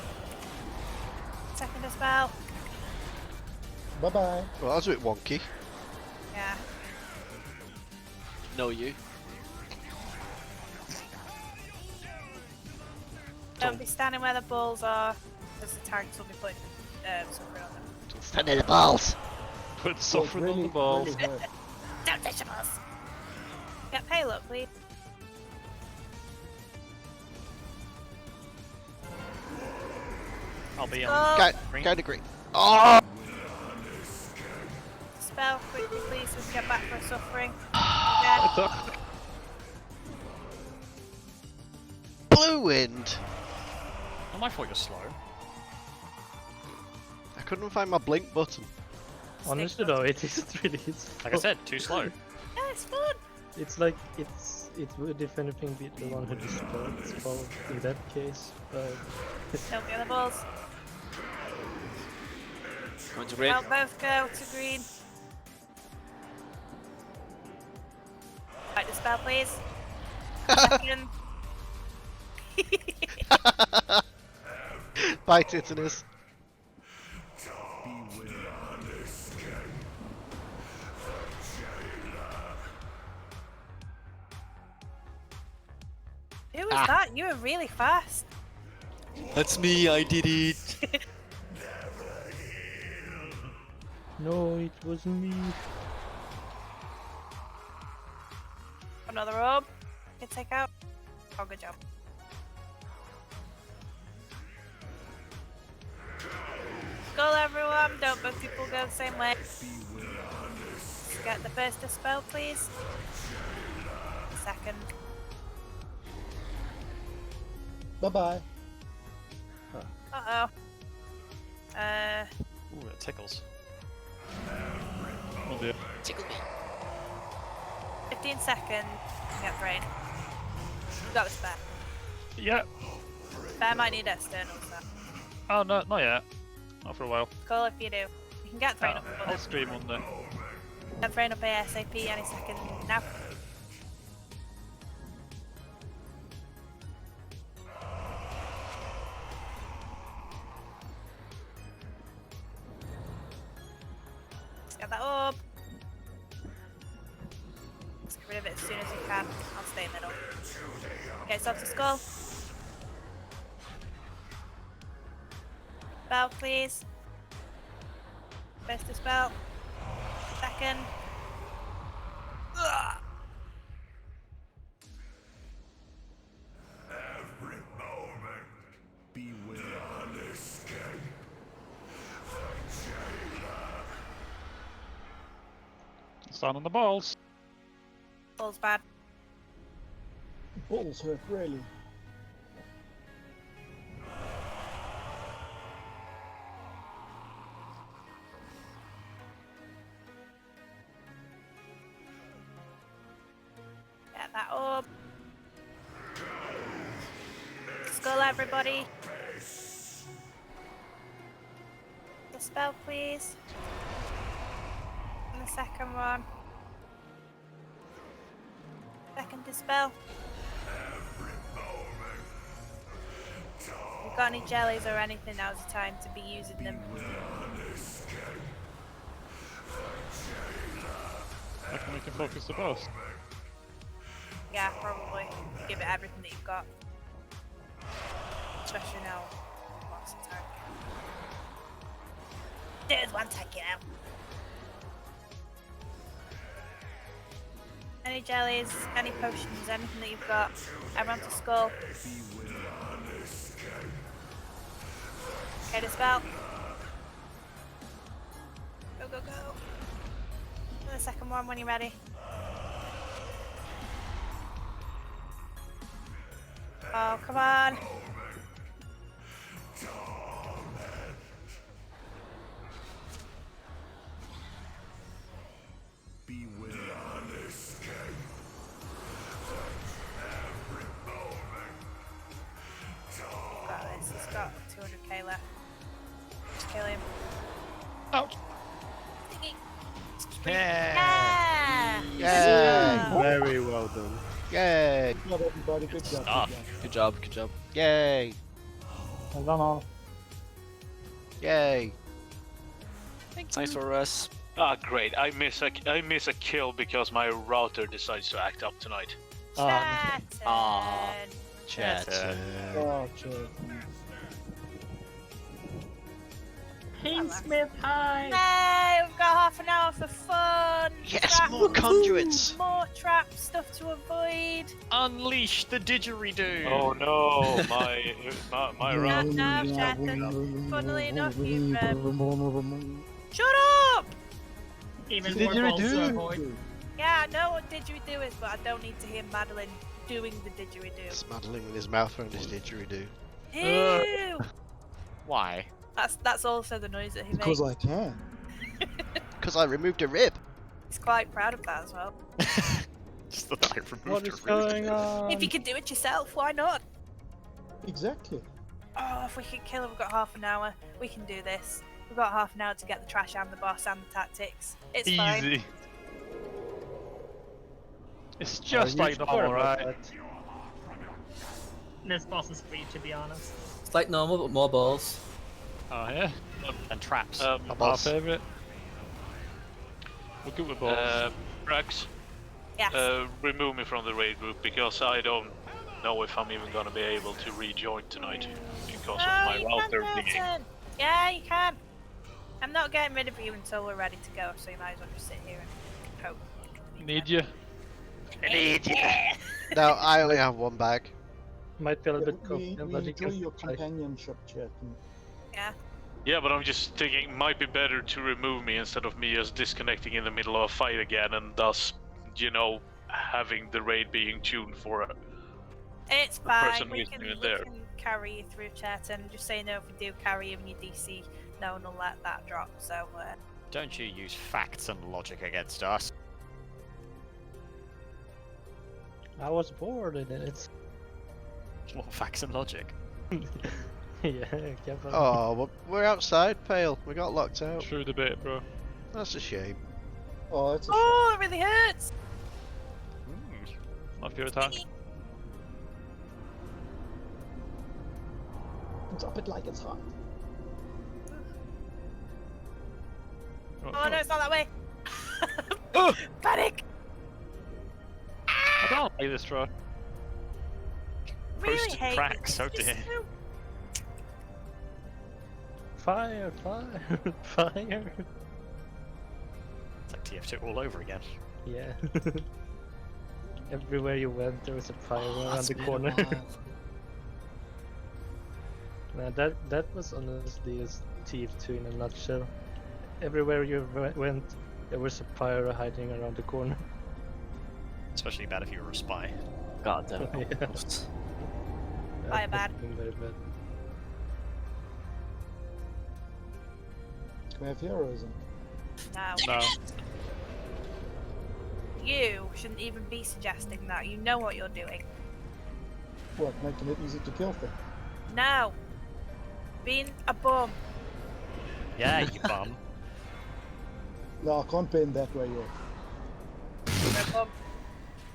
Second dispel. Bye bye. Well, that was a bit wonky. Yeah. No, you. Don't be standing where the balls are. because the tanks will be putting suffering on them. Stand in the balls. Put suffering on the balls. Don't touch the balls! Get payload, please. I'll be Go. on. Go to green. Oh! Spell quickly, please, so we can get back for suffering. Again. Blue wind. Oh, I thought you're slow. I couldn't find my blink button. Honestly though, it isn't really. Like I said, too slow. Yeah, it's fun. It's like it would if anything be the one who disturbs fall in that case, but Don't get the balls. Going to green. Well, both go to green. Right, the spell, please. Second. Bye, Titanus. Who was that? You were really fast. That's me, I did it. no, it wasn't me. Another orb. You can take out. Oh, good job. Skull, everyone. Don't both people go the same way. Get the first dispel, please. Second. Bye-bye. Uh-oh. Ooh, it tickles. Oh dear. Tickle me. 15 seconds. Get brain. You got the spare. Yeah. Spare might need externals though. Oh no, not yet. Not for a while. Cool if you do. You can get thrown up. I'll scream one day. Get thrown up ASAP any second now. Get that up. Let's get rid of it as soon as you can. I'll stay middle. Okay, so to skull. Spell, please. First to spell. Second. Ugh. Every moment, beware the escape. Stand on the balls. Ball's bad. Balls hurt really. Get that up. Skull, everybody. The spell, please. And the second one. Second dispel. If you've got any jellies or anything, now's the time to be using them. I reckon we can focus the boss. Yeah, probably. Give it everything that you've got. Especially now. Lots of time. There's one taking out. Any jellies, any potions, anything that you've got. Everyone to skull. Okay, dispel. Go, go, go. And the second one when you're ready. Oh, come on. Got this. He's got 200k left. Just kill him. Ouch. Yeah! Yay! Very well done. Yay! Good job, everybody. Good job. Good job, good job. Yay! Well done all. Yay! Thanks for us. Ah, great. I miss a kill because my router decides to act up tonight. Chatton! Chat. Oh, cheers. Paintsmith, hi! Hey, we've got half an hour for fun. Yes, Traps, more conduits. More traps, stuff to avoid. Unleash the didgeridoo. Oh no, my round. No, Shatton. Funnily enough, you've shut up! Even more balls to avoid. Yeah, I know what didgeridoo is, but I don't need to hear Madeline doing the didgeridoo. He's muddling with his mouth around his didgeridoo. Ew! Why? That's also the noise that he Because makes. I can. Because I removed a rib. He's quite proud of that as well. Just that I removed What is going on? If you can do it yourself, why not? Exactly. Oh, if we can kill him, we've got half an hour. We can do this. We've got half an hour to get the trash and the boss and the tactics. It's fine. Easy. It's just like normal, right? This boss is free, to be honest. It's like normal, but more balls. Oh yeah. And traps. Our favourite. We're good with balls. Rex, Yes. remove me from the raid group because I don't know if I'm even gonna be able to rejoin tonight because of my you router can, thingy. Milton. Yeah, you can. I'm not getting rid of you until we're ready to go, so you might as well just sit here and hope. Need you? Need you. No, I only have one bag. Might be a little We bit enjoy your companionship, chat. Yeah. Yeah, but I'm just thinking it might be better to remove me instead of me just disconnecting in the middle of a fight again and thus, you know, having the raid being tuned for a It's person fine. We who's can, even we there. can carry you through chat, and just so you know, if we do carry him in your DC, no one will let that drop. So. Don't you use facts and logic against us. I was bored in it. What facts and logic? Yeah, careful. Oh, we're outside, Pale. We got locked out. Through the bit, bro. That's a shame. Oh, it's a Oh, it really hurts. My favourite time. Drop it like it's hot. Oh no, it's not that way. Panic. I don't like this, bro. Really Posted hate cracks, this. oh dear. Fire, fire, fire. It's like TF2 all over again. Yeah. Everywhere you went, there was a fire around That's the been a corner. while. Man, that was honestly a TF2 in a nutshell. Everywhere you went, there was a fire hiding around the corner. Especially bad if you were a spy. God damn it. Yeah. Fire bad. Very bad. We have heroism. No. No. You shouldn't even be suggesting that. You know what you're doing. What, making it easy to kill things? No. Being a bum. Yeah, you bum. No, I can't paint that way yet. You're a bum.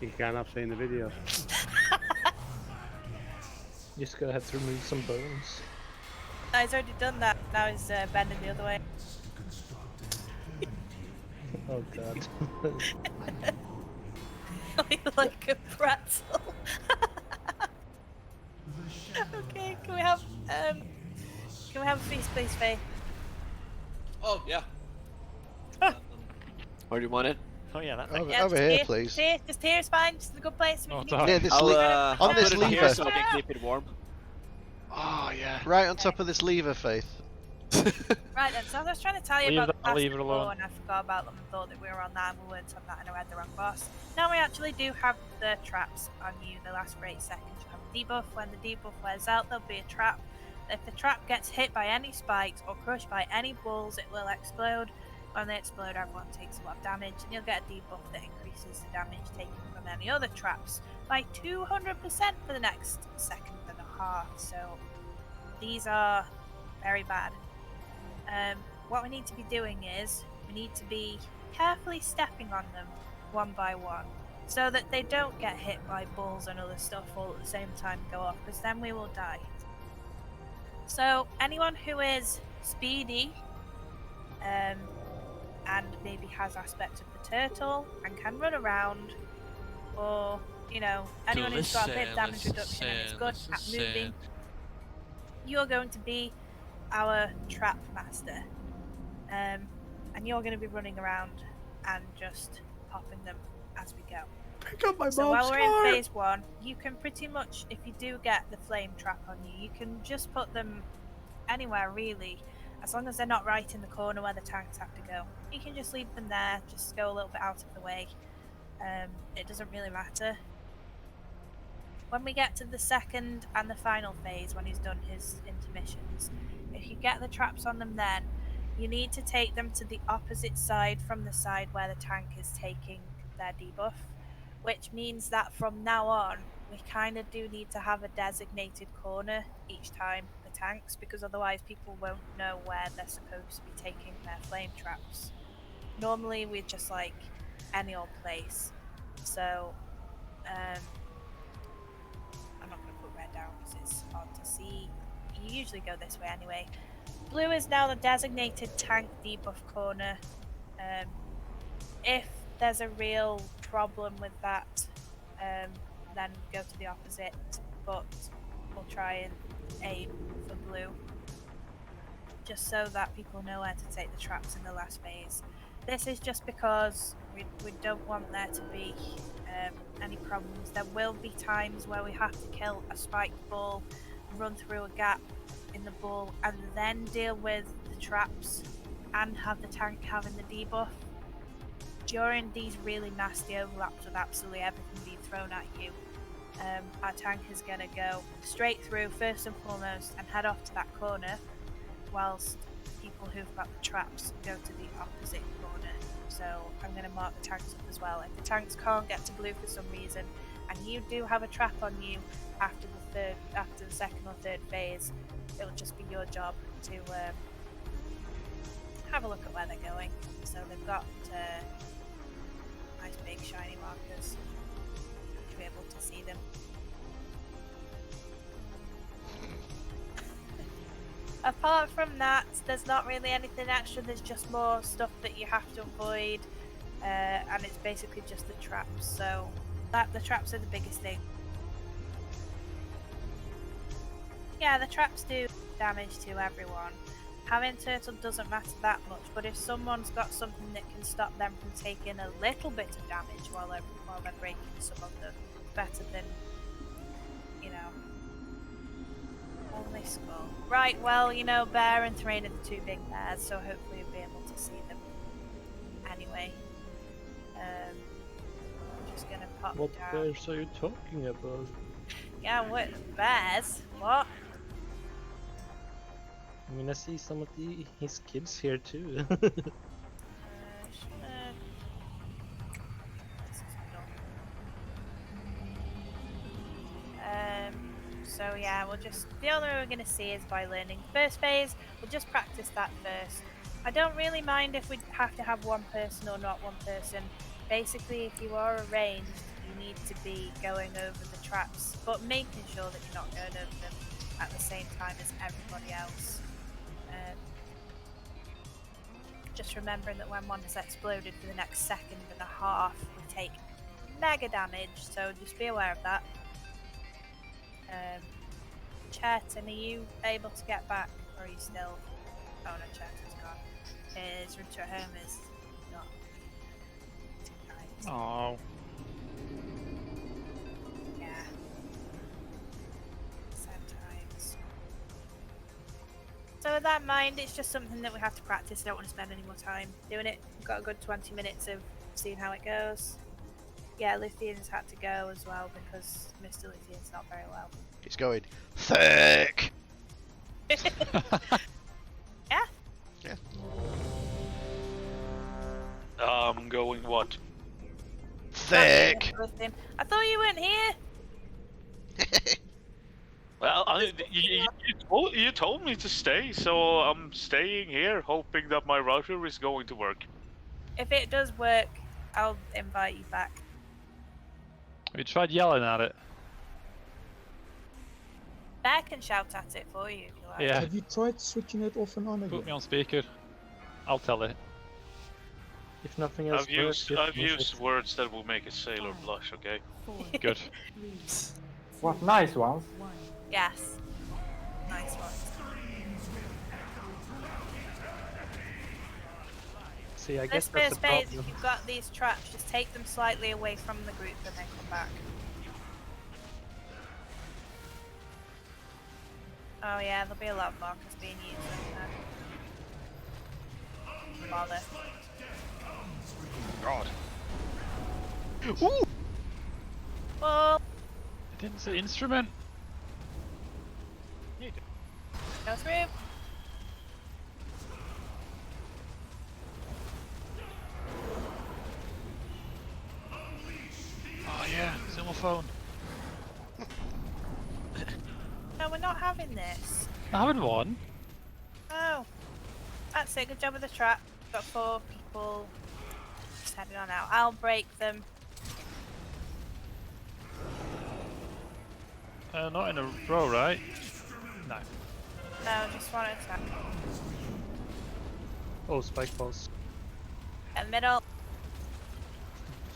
You can't have seen the video. Just gonna have to remove some bones. No, he's already done that. Now he's bending the other way. Oh god. Like a pretzel. Okay, can we have a feast, please, Faye? Oh, yeah. Where do you want it? Oh yeah, that Over, Yeah, over just here, please. Just here is fine. Just in a good place. We Oh, can sorry. Near this I'll, on this put it here lever. so I can keep it warm. Oh yeah. Right on top of this lever, Faith. Right then, so I was trying to tell you Leave about the that past lever before alone. and I forgot about them and thought that we were on that and we weren't on that and I read the wrong boss. Now we actually do have the traps on you. They last for 8 seconds. You have a debuff. When the debuff wears out, there'll be a trap. If the trap gets hit by any spikes or crushed by any balls, it will explode. When they explode, everyone takes a lot of damage and you'll get a debuff that increases the damage taken from any other traps by 200% for the next second and a half. So these are very bad. What we need to be doing is we need to be carefully stepping on them one by one so that they don't get hit by balls and other stuff all at the same time and go off, because then we will die. So anyone who is speedy and maybe has aspect of the turtle and can run around, or you know, anyone who's got a bit of damage reduction and is good at moving, you're going to be our trap master. and you're going to be running around and just popping them as we go. Pick up my So mom's while we're in car! phase 1, you can pretty much, if you do get the flame trap on you, you can just put them anywhere really, as long as they're not right in the corner where the tanks have to go. You can just leave them there, just go a little bit out of the way. It doesn't really matter. When we get to the second and the final phase, when he's done his intermissions, if you get the traps on them then, you need to take them to the opposite side from the side where the tank is taking their debuff, which means that from now on, we kind of do need to have a designated corner each time the tanks, because otherwise people won't know where they're supposed to be taking their flame traps. Normally we're just like any old place, so I'm not going to put red down because it's hard to see. You usually go this way anyway. Blue is now the designated tank debuff corner. If there's a real problem with that, then go to the opposite, but we'll try and aim for blue, just so that people know where to take the traps in the last phase. This is just because we don't want there to be any problems. There will be times where we have to kill a spiked ball, run through a gap in the ball, and then deal with the traps and have the tank having the debuff. During these really nasty overlaps with absolutely everything being thrown at you, our tank is going to go straight through first and foremost and head off to that corner, whilst people who've got the traps go to the opposite corner. So I'm going to mark the tanks up as well. If the tanks can't get to blue for some reason, and you do have a trap on you after the second or third phase, it'll just be your job to have a look at where they're going. So they've got nice big shiny markers to be able to see them. Apart from that, there's not really anything extra. There's just more stuff that you have to avoid, and it's basically just the traps. So the traps are the biggest thing. Yeah, the traps do damage to everyone. Having turtle doesn't matter that much, but if someone's got something that can stop them from taking a little bit of damage while they're breaking some of them, better than, you know, only skull. Right, well, you know, Bear and Thrain are the two big bears, so hopefully you'll be able to see them. Anyway, I'm just gonna pop What down. bears are you talking about? Yeah, what bears? What? I mean, I see some of his kids here too. So yeah, the only way we're going to see is by learning. First phase, we'll just practice that first. I don't really mind if we have to have one person or not one person. Basically, if you are arranged, you need to be going over the traps, but making sure that you're not going over them at the same time as everybody else. Just remembering that when one has exploded for the next second and a half, we take mega damage, so just be aware of that. Chetan, are you able to get back, or are you still... Oh no, Chetan's gone. His return home is not tonight. Oh. Yeah. Sometimes. So with that in mind, it's just something that we have to practice. I don't want to spend any more time doing it. We've got a good 20 minutes of seeing how it goes. Yeah, Luthier's had to go as well because Mr. Luthier's not very well. It's going thick. Yeah. Yeah. I'm going what? Thick. I thought you weren't here. Well, you told me to stay, so I'm staying here, hoping that my router is going to work. If it does work, I'll invite you back. We tried yelling at it. Bear can shout at it for you if you like. Yeah. Have you tried switching it off and on again? Put me on speaker. I'll tell it. If nothing else I've used words that will make a sailor blush, okay? Good. What nice ones. Yes. Nice one. See, I This guess that's first the phase, problem. if you've got these traps, just take them slightly away from the group and then come back. Oh yeah, there'll be a lot of markers being used in there. Bother. God. Ooh! Well, I didn't say instrument. go through. Oh yeah, xylophone. No, we're not having this. I haven't one. Oh. That's it, good job with the trap. Got 4 people. Just heading on out. I'll break them. Not in a row, right? No. No, just one at a time. Oh, spike balls. In the middle.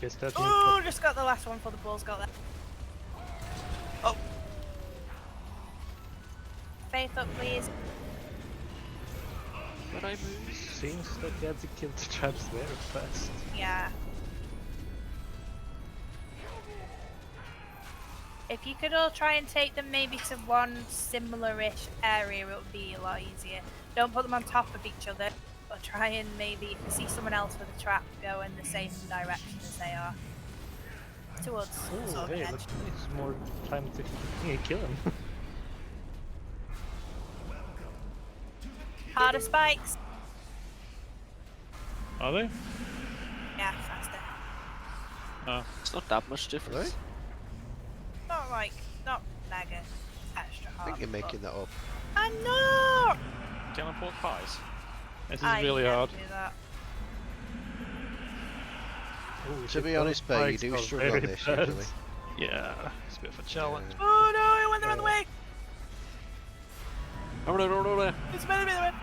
Guess that Oh, just got the last one for the balls. Got that. Oh. Faith up, please. But I move. Seems that you had to kill the traps very fast. Yeah. If you could all try and take them maybe to one similar-ish area, it would be a lot easier. Don't put them on top of each other, but try and maybe, if you see someone else with a trap, go in the same direction as they are. Towards Oh, sort of hey, edge. look, it's more time to kill him. Harder spikes. Are they? Yeah, faster. Oh. It's not that much difference. Not like, not mega extra I hard. think you're making that up. I know! Teleport pies. This is I really never hard. do that. Ooh, To be honest, Bear, you do struggle on this usually. Yeah, it's a bit of a challenge. Oh no, it went the other way! No. It's better, better.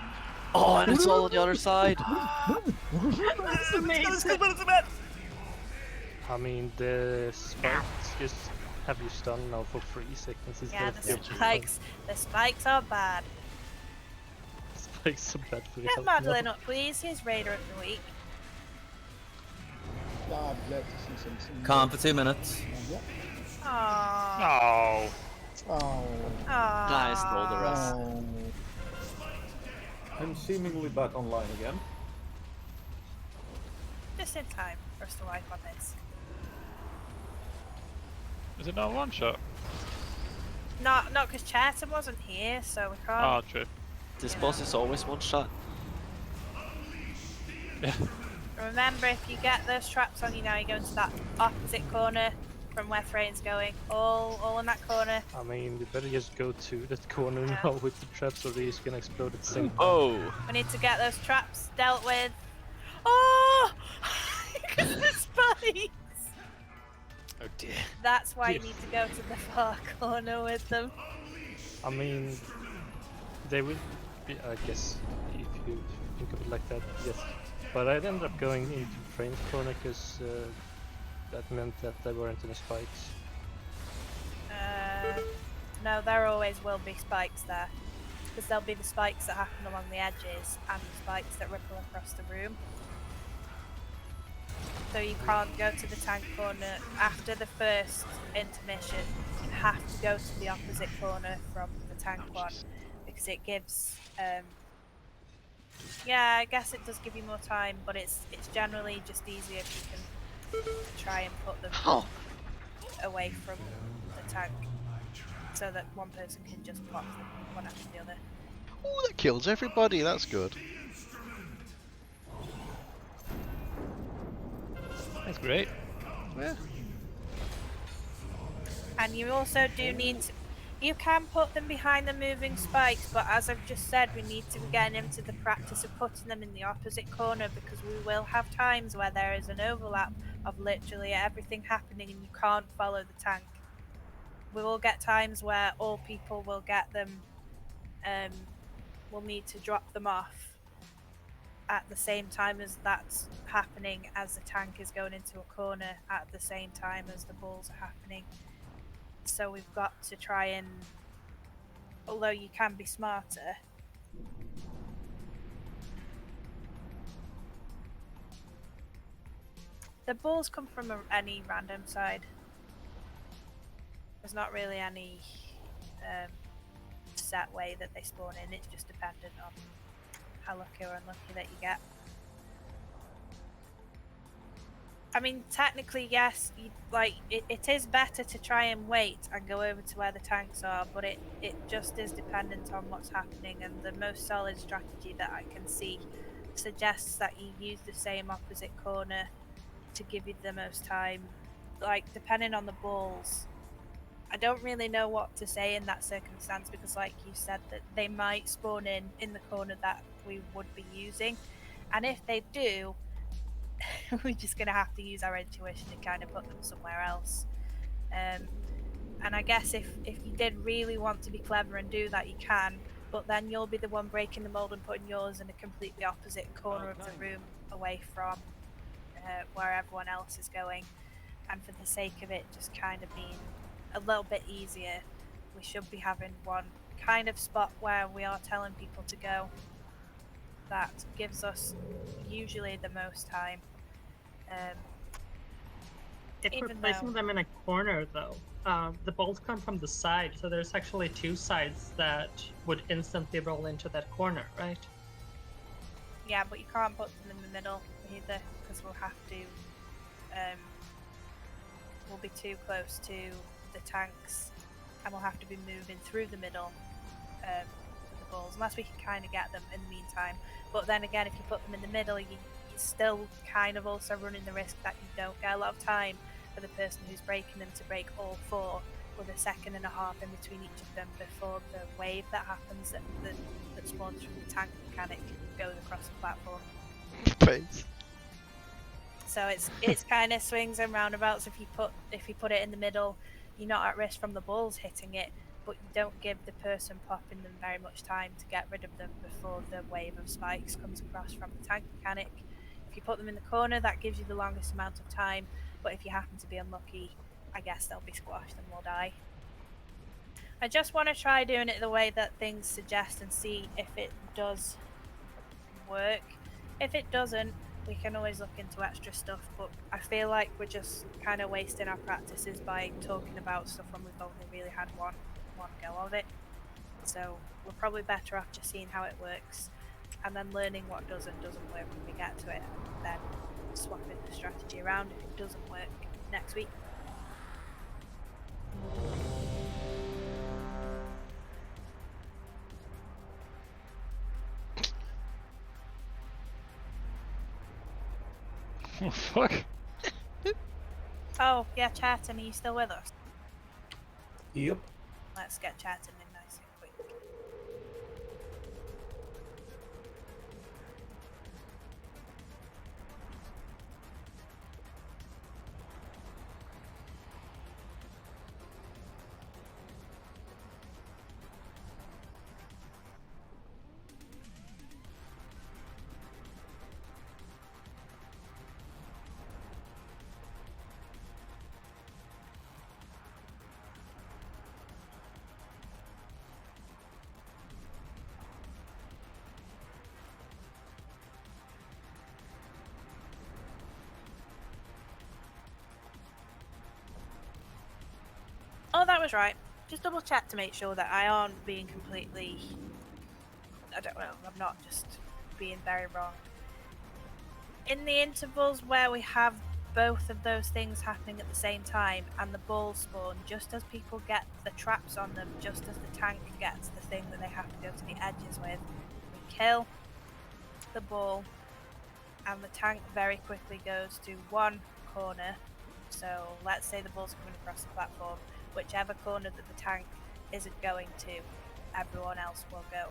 Oh, and it's all on the other side. That's amazing. I mean, the spikes just have you stunned now for 3 seconds instead Yeah, of the spikes are bad. Spikes are bad for Get health. Madeline up, please. He's Raider of the Week. Yeah, I'm glad to see some. Calm for 2 minutes. Yeah. Aww. Oh. Oh. Aww. Nice, roll the rest. Oh. I'm seemingly back online again. Just in time for us to wipe on this. Is it not one shot? Not because Chatham wasn't here, so we can't. Oh, true. This boss is always one shot. Yeah. Remember, if you get those traps on you now, you go into that opposite corner from where Thrain's going. All in that corner. I mean, you better just go to that corner now with the traps or they're just gonna explode at the same time. Oh! We need to get those traps dealt with. Oh! Because the spikes! Oh dear. That's why you need to go to the far corner with them. I mean, they will be, I guess, if you think of it like that, yes. But I'd end up going into Thrain's corner because that meant that there weren't any spikes. No, there always will be spikes there. Because there'll be the spikes that happen along the edges and the spikes that ripple across the room. So you can't go to the tank corner after the first intermission. You have to go to the opposite corner from the tank one because it gives. Yeah, I guess it does give you more time, but it's generally just easier if you can try and put them away from the tank, so that one person can just pop them one after the other. Ooh, that kills everybody. That's good. That's great. Yeah. And you also do need to. You can put them behind the moving spikes, but as I've just said, we need to be getting into the practice of putting them in the opposite corner because we will have times where there is an overlap of literally everything happening and you can't follow the tank. We will get times where all people will get them, will need to drop them off at the same time as that's happening, as the tank is going into a corner at the same time as the balls are happening. So we've got to try and, although you can be smarter, The balls come from any random side. There's not really any set way that they spawn in. It's just dependent on how lucky or unlucky that you get. I mean, technically, yes. It is better to try and wait and go over to where the tanks are, but it just is dependent on what's happening. And the most solid strategy that I can see suggests that you use the same opposite corner to give you the most time. Like, depending on the balls, I don't really know what to say in that circumstance, because like you said, that they might spawn in the corner that we would be using, and if they do, we're just going to have to use our intuition to kind of put them somewhere else. And I guess if you did really want to be clever and do that, you can, but then you'll be the one breaking the mold and putting yours in a completely opposite corner of the room, away from where everyone else is going. And for the sake of it just kind of being a little bit easier, we should be having one kind of spot where we are telling people to go. That gives us usually the most time. If we're placing them in a corner, though, the balls come from the side, so there's actually two sides that would instantly roll into that corner, right? Yeah, but you can't put them in the middle either, because we'll have to. We'll be too close to the tanks, and we'll have to be moving through the middle with the balls, unless we can kind of get them in the meantime. But then again, if you put them in the middle, you're still kind of also running the risk that you don't get a lot of time for the person who's breaking them to break all four, with a second and a half in between each of them before the wave that happens that spawns from the tank mechanic goes across the platform. Thanks. So it's kind of swings and roundabouts. If you put it in the middle, you're not at risk from the balls hitting it, but you don't give the person popping them very much time to get rid of them before the wave of spikes comes across from the tank mechanic. If you put them in the corner, that gives you the longest amount of time, but if you happen to be unlucky, I guess they'll be squashed and will die. I just want to try doing it the way that things suggest and see if it does work. If it doesn't, we can always look into extra stuff, but I feel like we're just kind of wasting our practices by talking about stuff when we've only really had one go of it. So we're probably better off just seeing how it works and then learning what does and doesn't work when we get to it, and then swapping the strategy around if it doesn't work next week. Oh, fuck. Oh, yeah, chatting, are you still with us? Yep. Let's get chatting in nice and quick. Oh, that was right. Just double check to make sure that I aren't being completely... I don't know, I'm not just being very wrong. In the intervals where we have both of those things happening at the same time and the balls spawn, just as people get the traps on them, just as the tank gets the thing that they have to go to the edges with, we kill the ball and the tank very quickly goes to one corner. So let's say the ball's coming across the platform. Whichever corner that the tank isn't going to, everyone else will go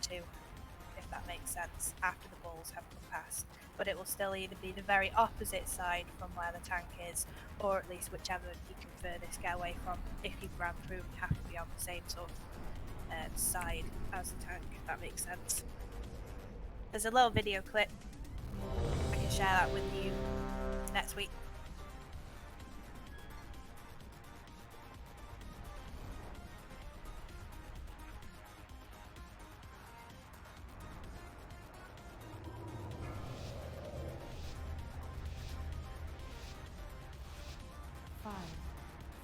to, if that makes sense, after the balls have come past. But it will still either be the very opposite side from where the tank is, or at least whichever you can furthest get away from. If you've ran through, you have to be on the same sort of side as the tank, if that makes sense. There's a little video clip. I can share that with you next week.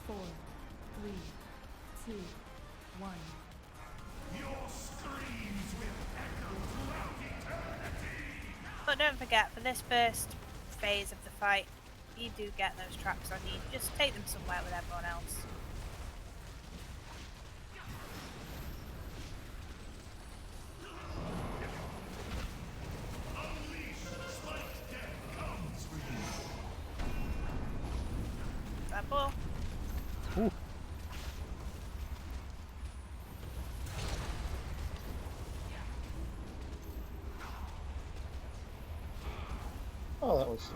4, 3, 2, 1. Your screams will echo throughout eternity! But don't forget, for this first phase of the fight, you do get those traps on you. Just take them somewhere with everyone else. That ball. Ooh. Oh, that was.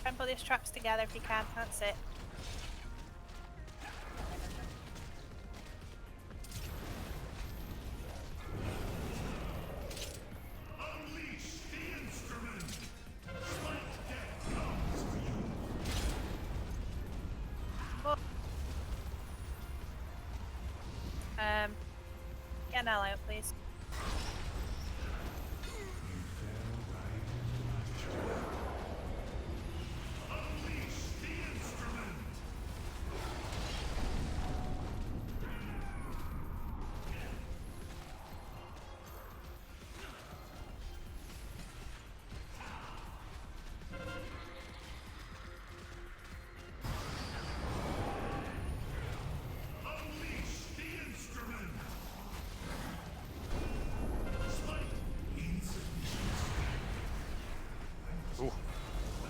Try and put these traps together if you can. That's it. Get an ally out, please.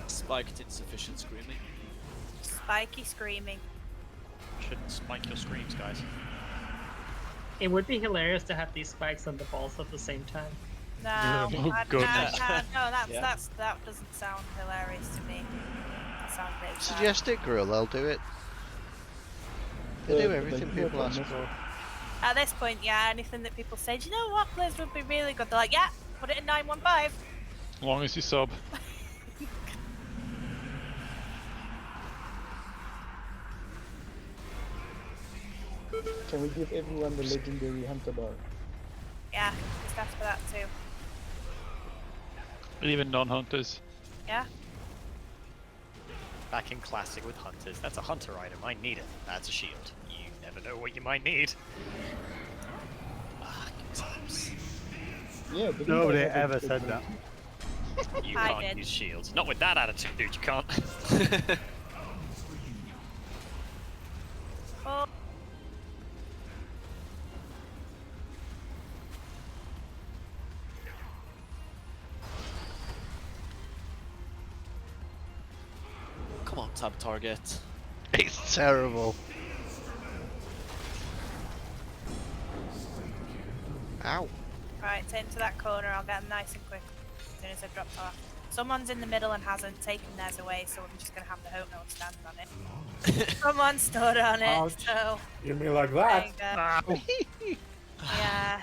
Spiked insufficient screaming. Spiky screaming. Shouldn't spike your screams, guys. It would be hilarious to have these spikes on the balls at the same time. No, Oh, goodness. no, Yeah. that doesn't sound hilarious to me. That sounds really sad. Suggest it, Grill, they'll do it. They do everything people ask for. At this point, yeah, anything that people say, do you know what, Blizz would be really good? They're like, yeah, put it in 915. As long as you sub. Can we give everyone the legendary hunter bar? Yeah, just ask for that too. Even non-hunters. Yeah. Back in Classic with Hunters. That's a Hunter item. I need it. That's a shield. You never know what you might need. Ah, good times. Yeah, but Nobody ever said that. You I can't did. use shields. Not with that attitude, you can't. Oh. Come on, tab target. It's terrible. Ow. Right, take into that corner. I'll get them nice and quick as soon as I've dropped off. Someone's in the middle and hasn't taken theirs away, so I'm just gonna have to hope no one stands on it. Someone stood on it, Ouch. so You mean like there that? you go. Yeah.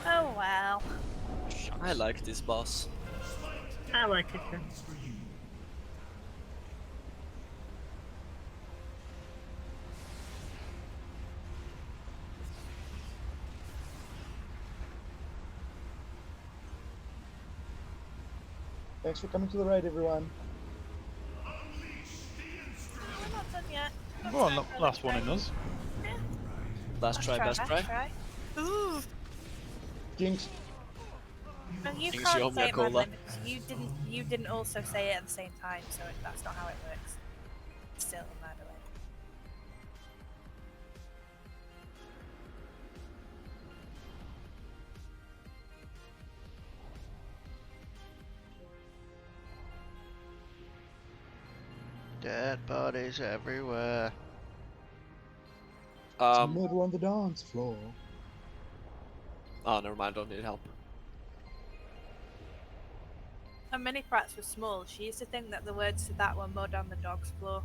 Oh well. I like this boss. I like it too. Thanks for coming to the right, everyone. I'm not done yet. Go on, last one in us. Last try, best try. Ooh. Jinx. No, you Jinx, you can't owe me say a it, cola. Madeline, because you didn't also say it at the same time, so that's not how it works. Still, Madeline. Dead bodies everywhere. It's murder on the dance floor. Oh, never mind. Don't need help. When Minnie Pratt was small, she used to think that the words to that were mud on the dog's floor.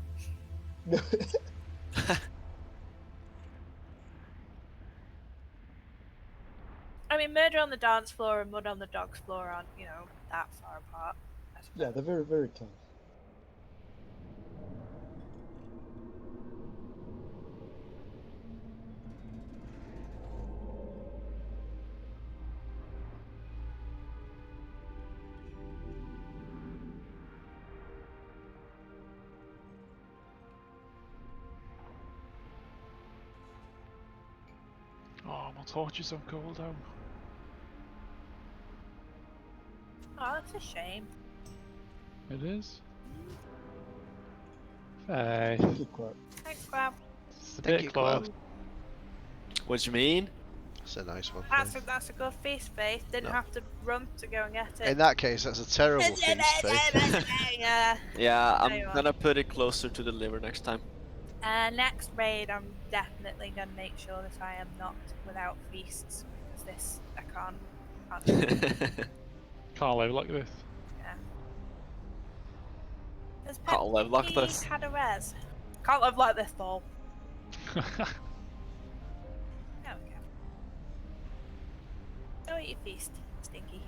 I mean, murder on the dance floor and mud on the dog's floor aren't, you know, that far apart. Yeah, they're very, very close. my torch is on cooldown. Oh, that's a shame. It is. Hey. Thanks, Grab. It's a bit close. What do you mean? That's a nice one. That's a good feast, Faith. Didn't have to run to go and get it. In that case, that's a terrible feast, Faith. Yeah. Yeah, I'm There you are. gonna put it closer to the liver next time. Next raid, I'm definitely gonna make sure that I am not without feasts because this I can't do it. Can't live like this. Yeah. Has Can't live like Pepsi this. had a res? Can't live like this, though. There we go. Go eat your feast, Stinky.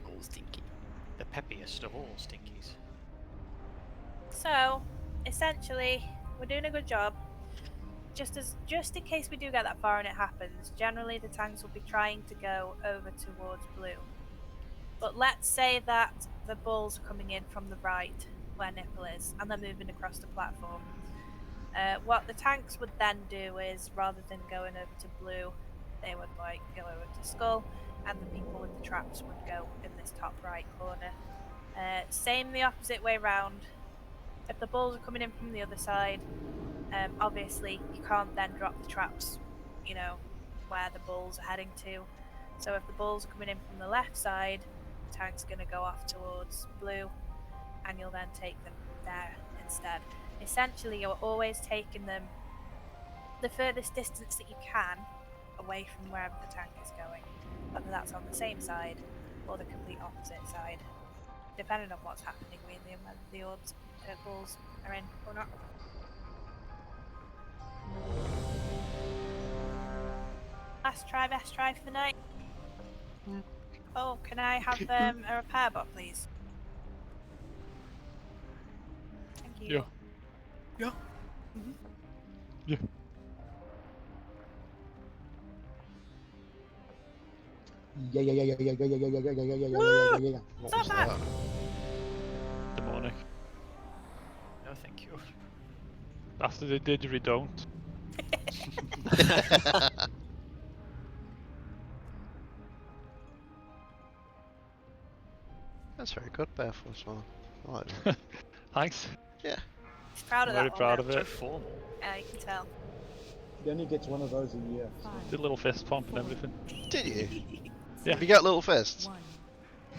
Oh, Stinky. The peppiest of all Stinkies. So, essentially, we're doing a good job. Just in case we do get that far and it happens, generally the tanks will be trying to go over towards blue. But let's say that the bulls are coming in from the right, where Nipple is, and they're moving across the platform. What the tanks would then do is, rather than going over to blue, they would go over to Skull, and the people with the traps would go in this top right corner. Same the opposite way round. If the bulls are coming in from the other side, obviously you can't then drop the traps, you know, where the bulls are heading to. So if the bulls are coming in from the left side, the tank's going to go off towards blue, and you'll then take them there instead. Essentially, you're always taking them the furthest distance that you can away from wherever the tank is going, whether that's on the same side or the complete opposite side, depending on what's happening really and whether the bulls are in or not. Last try, best try for the night. Oh, can I have a repair bot, please? Thank you. Yeah. Mhm. Yeah. Yeah. Stop that! Demonic. No, thank you. After the didgeridoo don't. That's very good, Bear, for as well. I like that. Thanks. Yeah. He's proud of Very that proud one. of So it. formal. Yeah, you can tell. He only gets one of those a year. Did a little fist pump and everything. Did you? Yeah. Have you got little fists?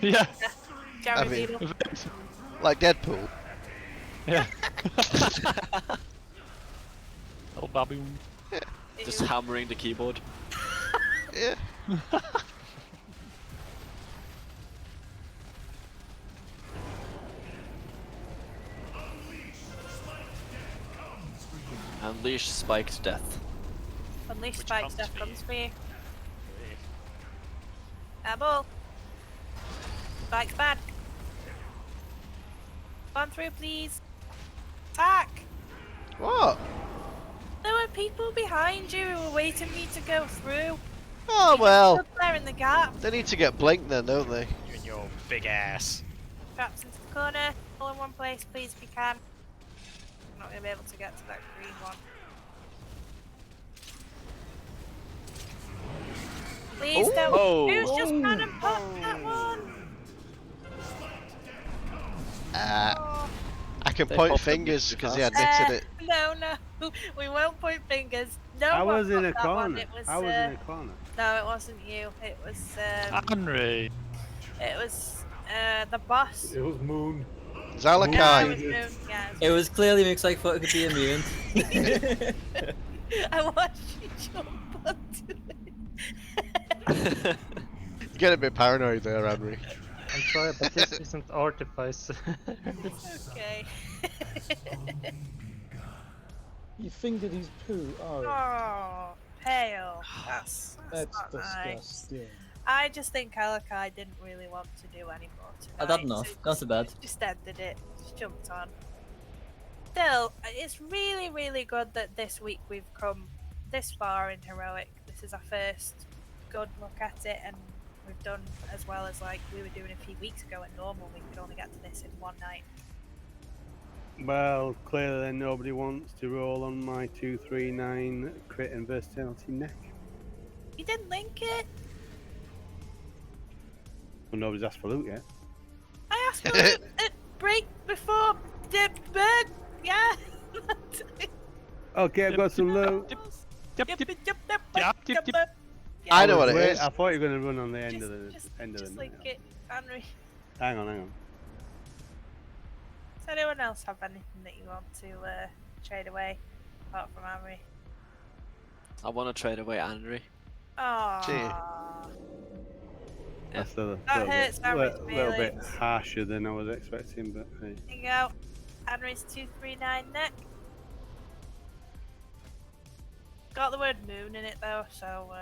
Yeah. Jerry I mean- Beadle. Like Deadpool? Yeah. Little baboon. Just hammering the keyboard. Yeah. Unleash Spike's death. Unleash Which Spike's comes death for comes you. for you. Bull. Spike's bad. Come through, please. Attack! What? There were people behind you who were waiting for you to go through. Oh, You well. stood there in the gap. They need to get blinked then, don't they? You and your big ass. Traps into the corner. All in one place, please, if you can. I'm not going to be able to get to that green one. Please don't. Oh. Who's just ran and popped that one? I can They point popped the fingers bit because too he admitted it. No, we won't point fingers. No I one was in a popped that one. corner. It was, I was in a corner. No, it wasn't you. It was Henry. it was the boss. It was Moon. Zalakai. Yeah, it was Moon. Yeah, It was clearly mixed like thought it could be immune. I watched you jump onto it. You get a bit paranoid there, Henry. I'm sorry, but this isn't Artifice. Okay. He fingered his poo. Oh, Oh, pale. That's that's not nice. disgusting. I just think Alakai didn't really want to do any more tonight. I've had enough. so Go to bed. Just ended it. Just jumped on. Still, it's really, really good that this week we've come this far in Heroic. This is our first good look at it, and we've done as well as like we were doing a few weeks ago at normal. We could only get to this in one night. Well, clearly then nobody wants to roll on my 239 crit and versatility neck. You didn't link it. Well, nobody's asked for loot yet. I asked for it at break before the bird. Yeah. Okay, I've got some loot. I know what it is. I thought you were going to run on the end of the Just link it, Henry. Hang on. Does anyone else have anything that you want to trade away, apart from Henry? I want to trade away Henry. Aww. That's That hurts Henry's little bit feelings. harsher than I was expecting, but hey. There you go. Henry's 239 neck. Got the word moon in it though, so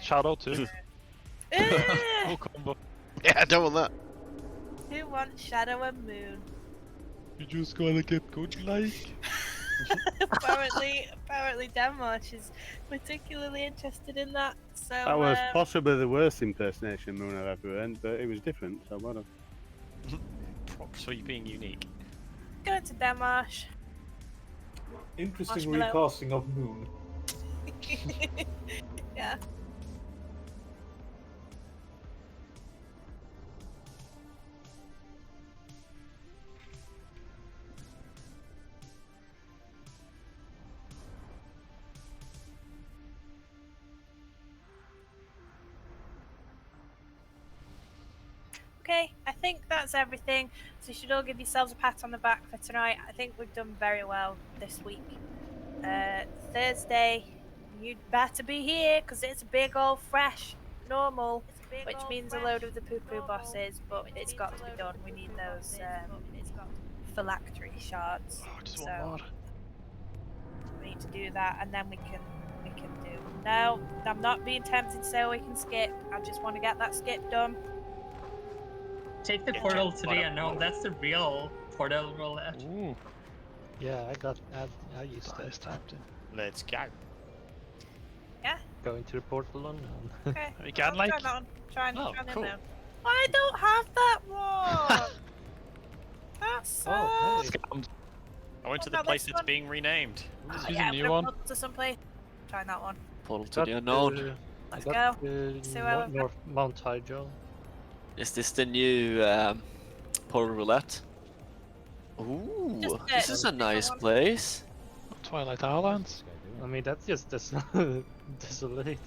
Shadow too. Eh, combo. Yeah, I don't want who wants shadow and moon? You just gotta get good like. apparently Denmark is particularly interested in that. So That was possibly the worst impersonation Moon I've ever earned, but it was different, so what a... Props for you being unique. Go to Denmark. Interesting Marshmallow. recasting of Moon. Yeah. Okay, I think that's everything. So you should all give yourselves a pat on the back for tonight. I think we've done very well this week. Thursday, you'd better be here because it's a big old fresh normal, which means a load of the poo-poo bosses, but it's got to be done. We need those phylactery shards. So we need to do that, and then we can do. No, I'm not being tempted to say we can skip. I just want to get that skip done. Take the portal to the unknown. That's the real portal roulette. Ooh. Yeah, I used that. Let's go. Yeah. Going to the portal unknown. Okay. You can like. Try that one. Try Oh, that cool. one. I don't have that one. That sucks. Oh, hey. Scammed. I went to What the about place this that's one? being renamed. Just Yeah, use a I'm new gonna one. put to some place. Try that one. Portal to Got, the unknown. Let's got, go. See where we're North Mount Hydro. Is this the new portal roulette? Ooh, Just, this is a different nice one. place. Twilight Islands. I mean, that's just desolation.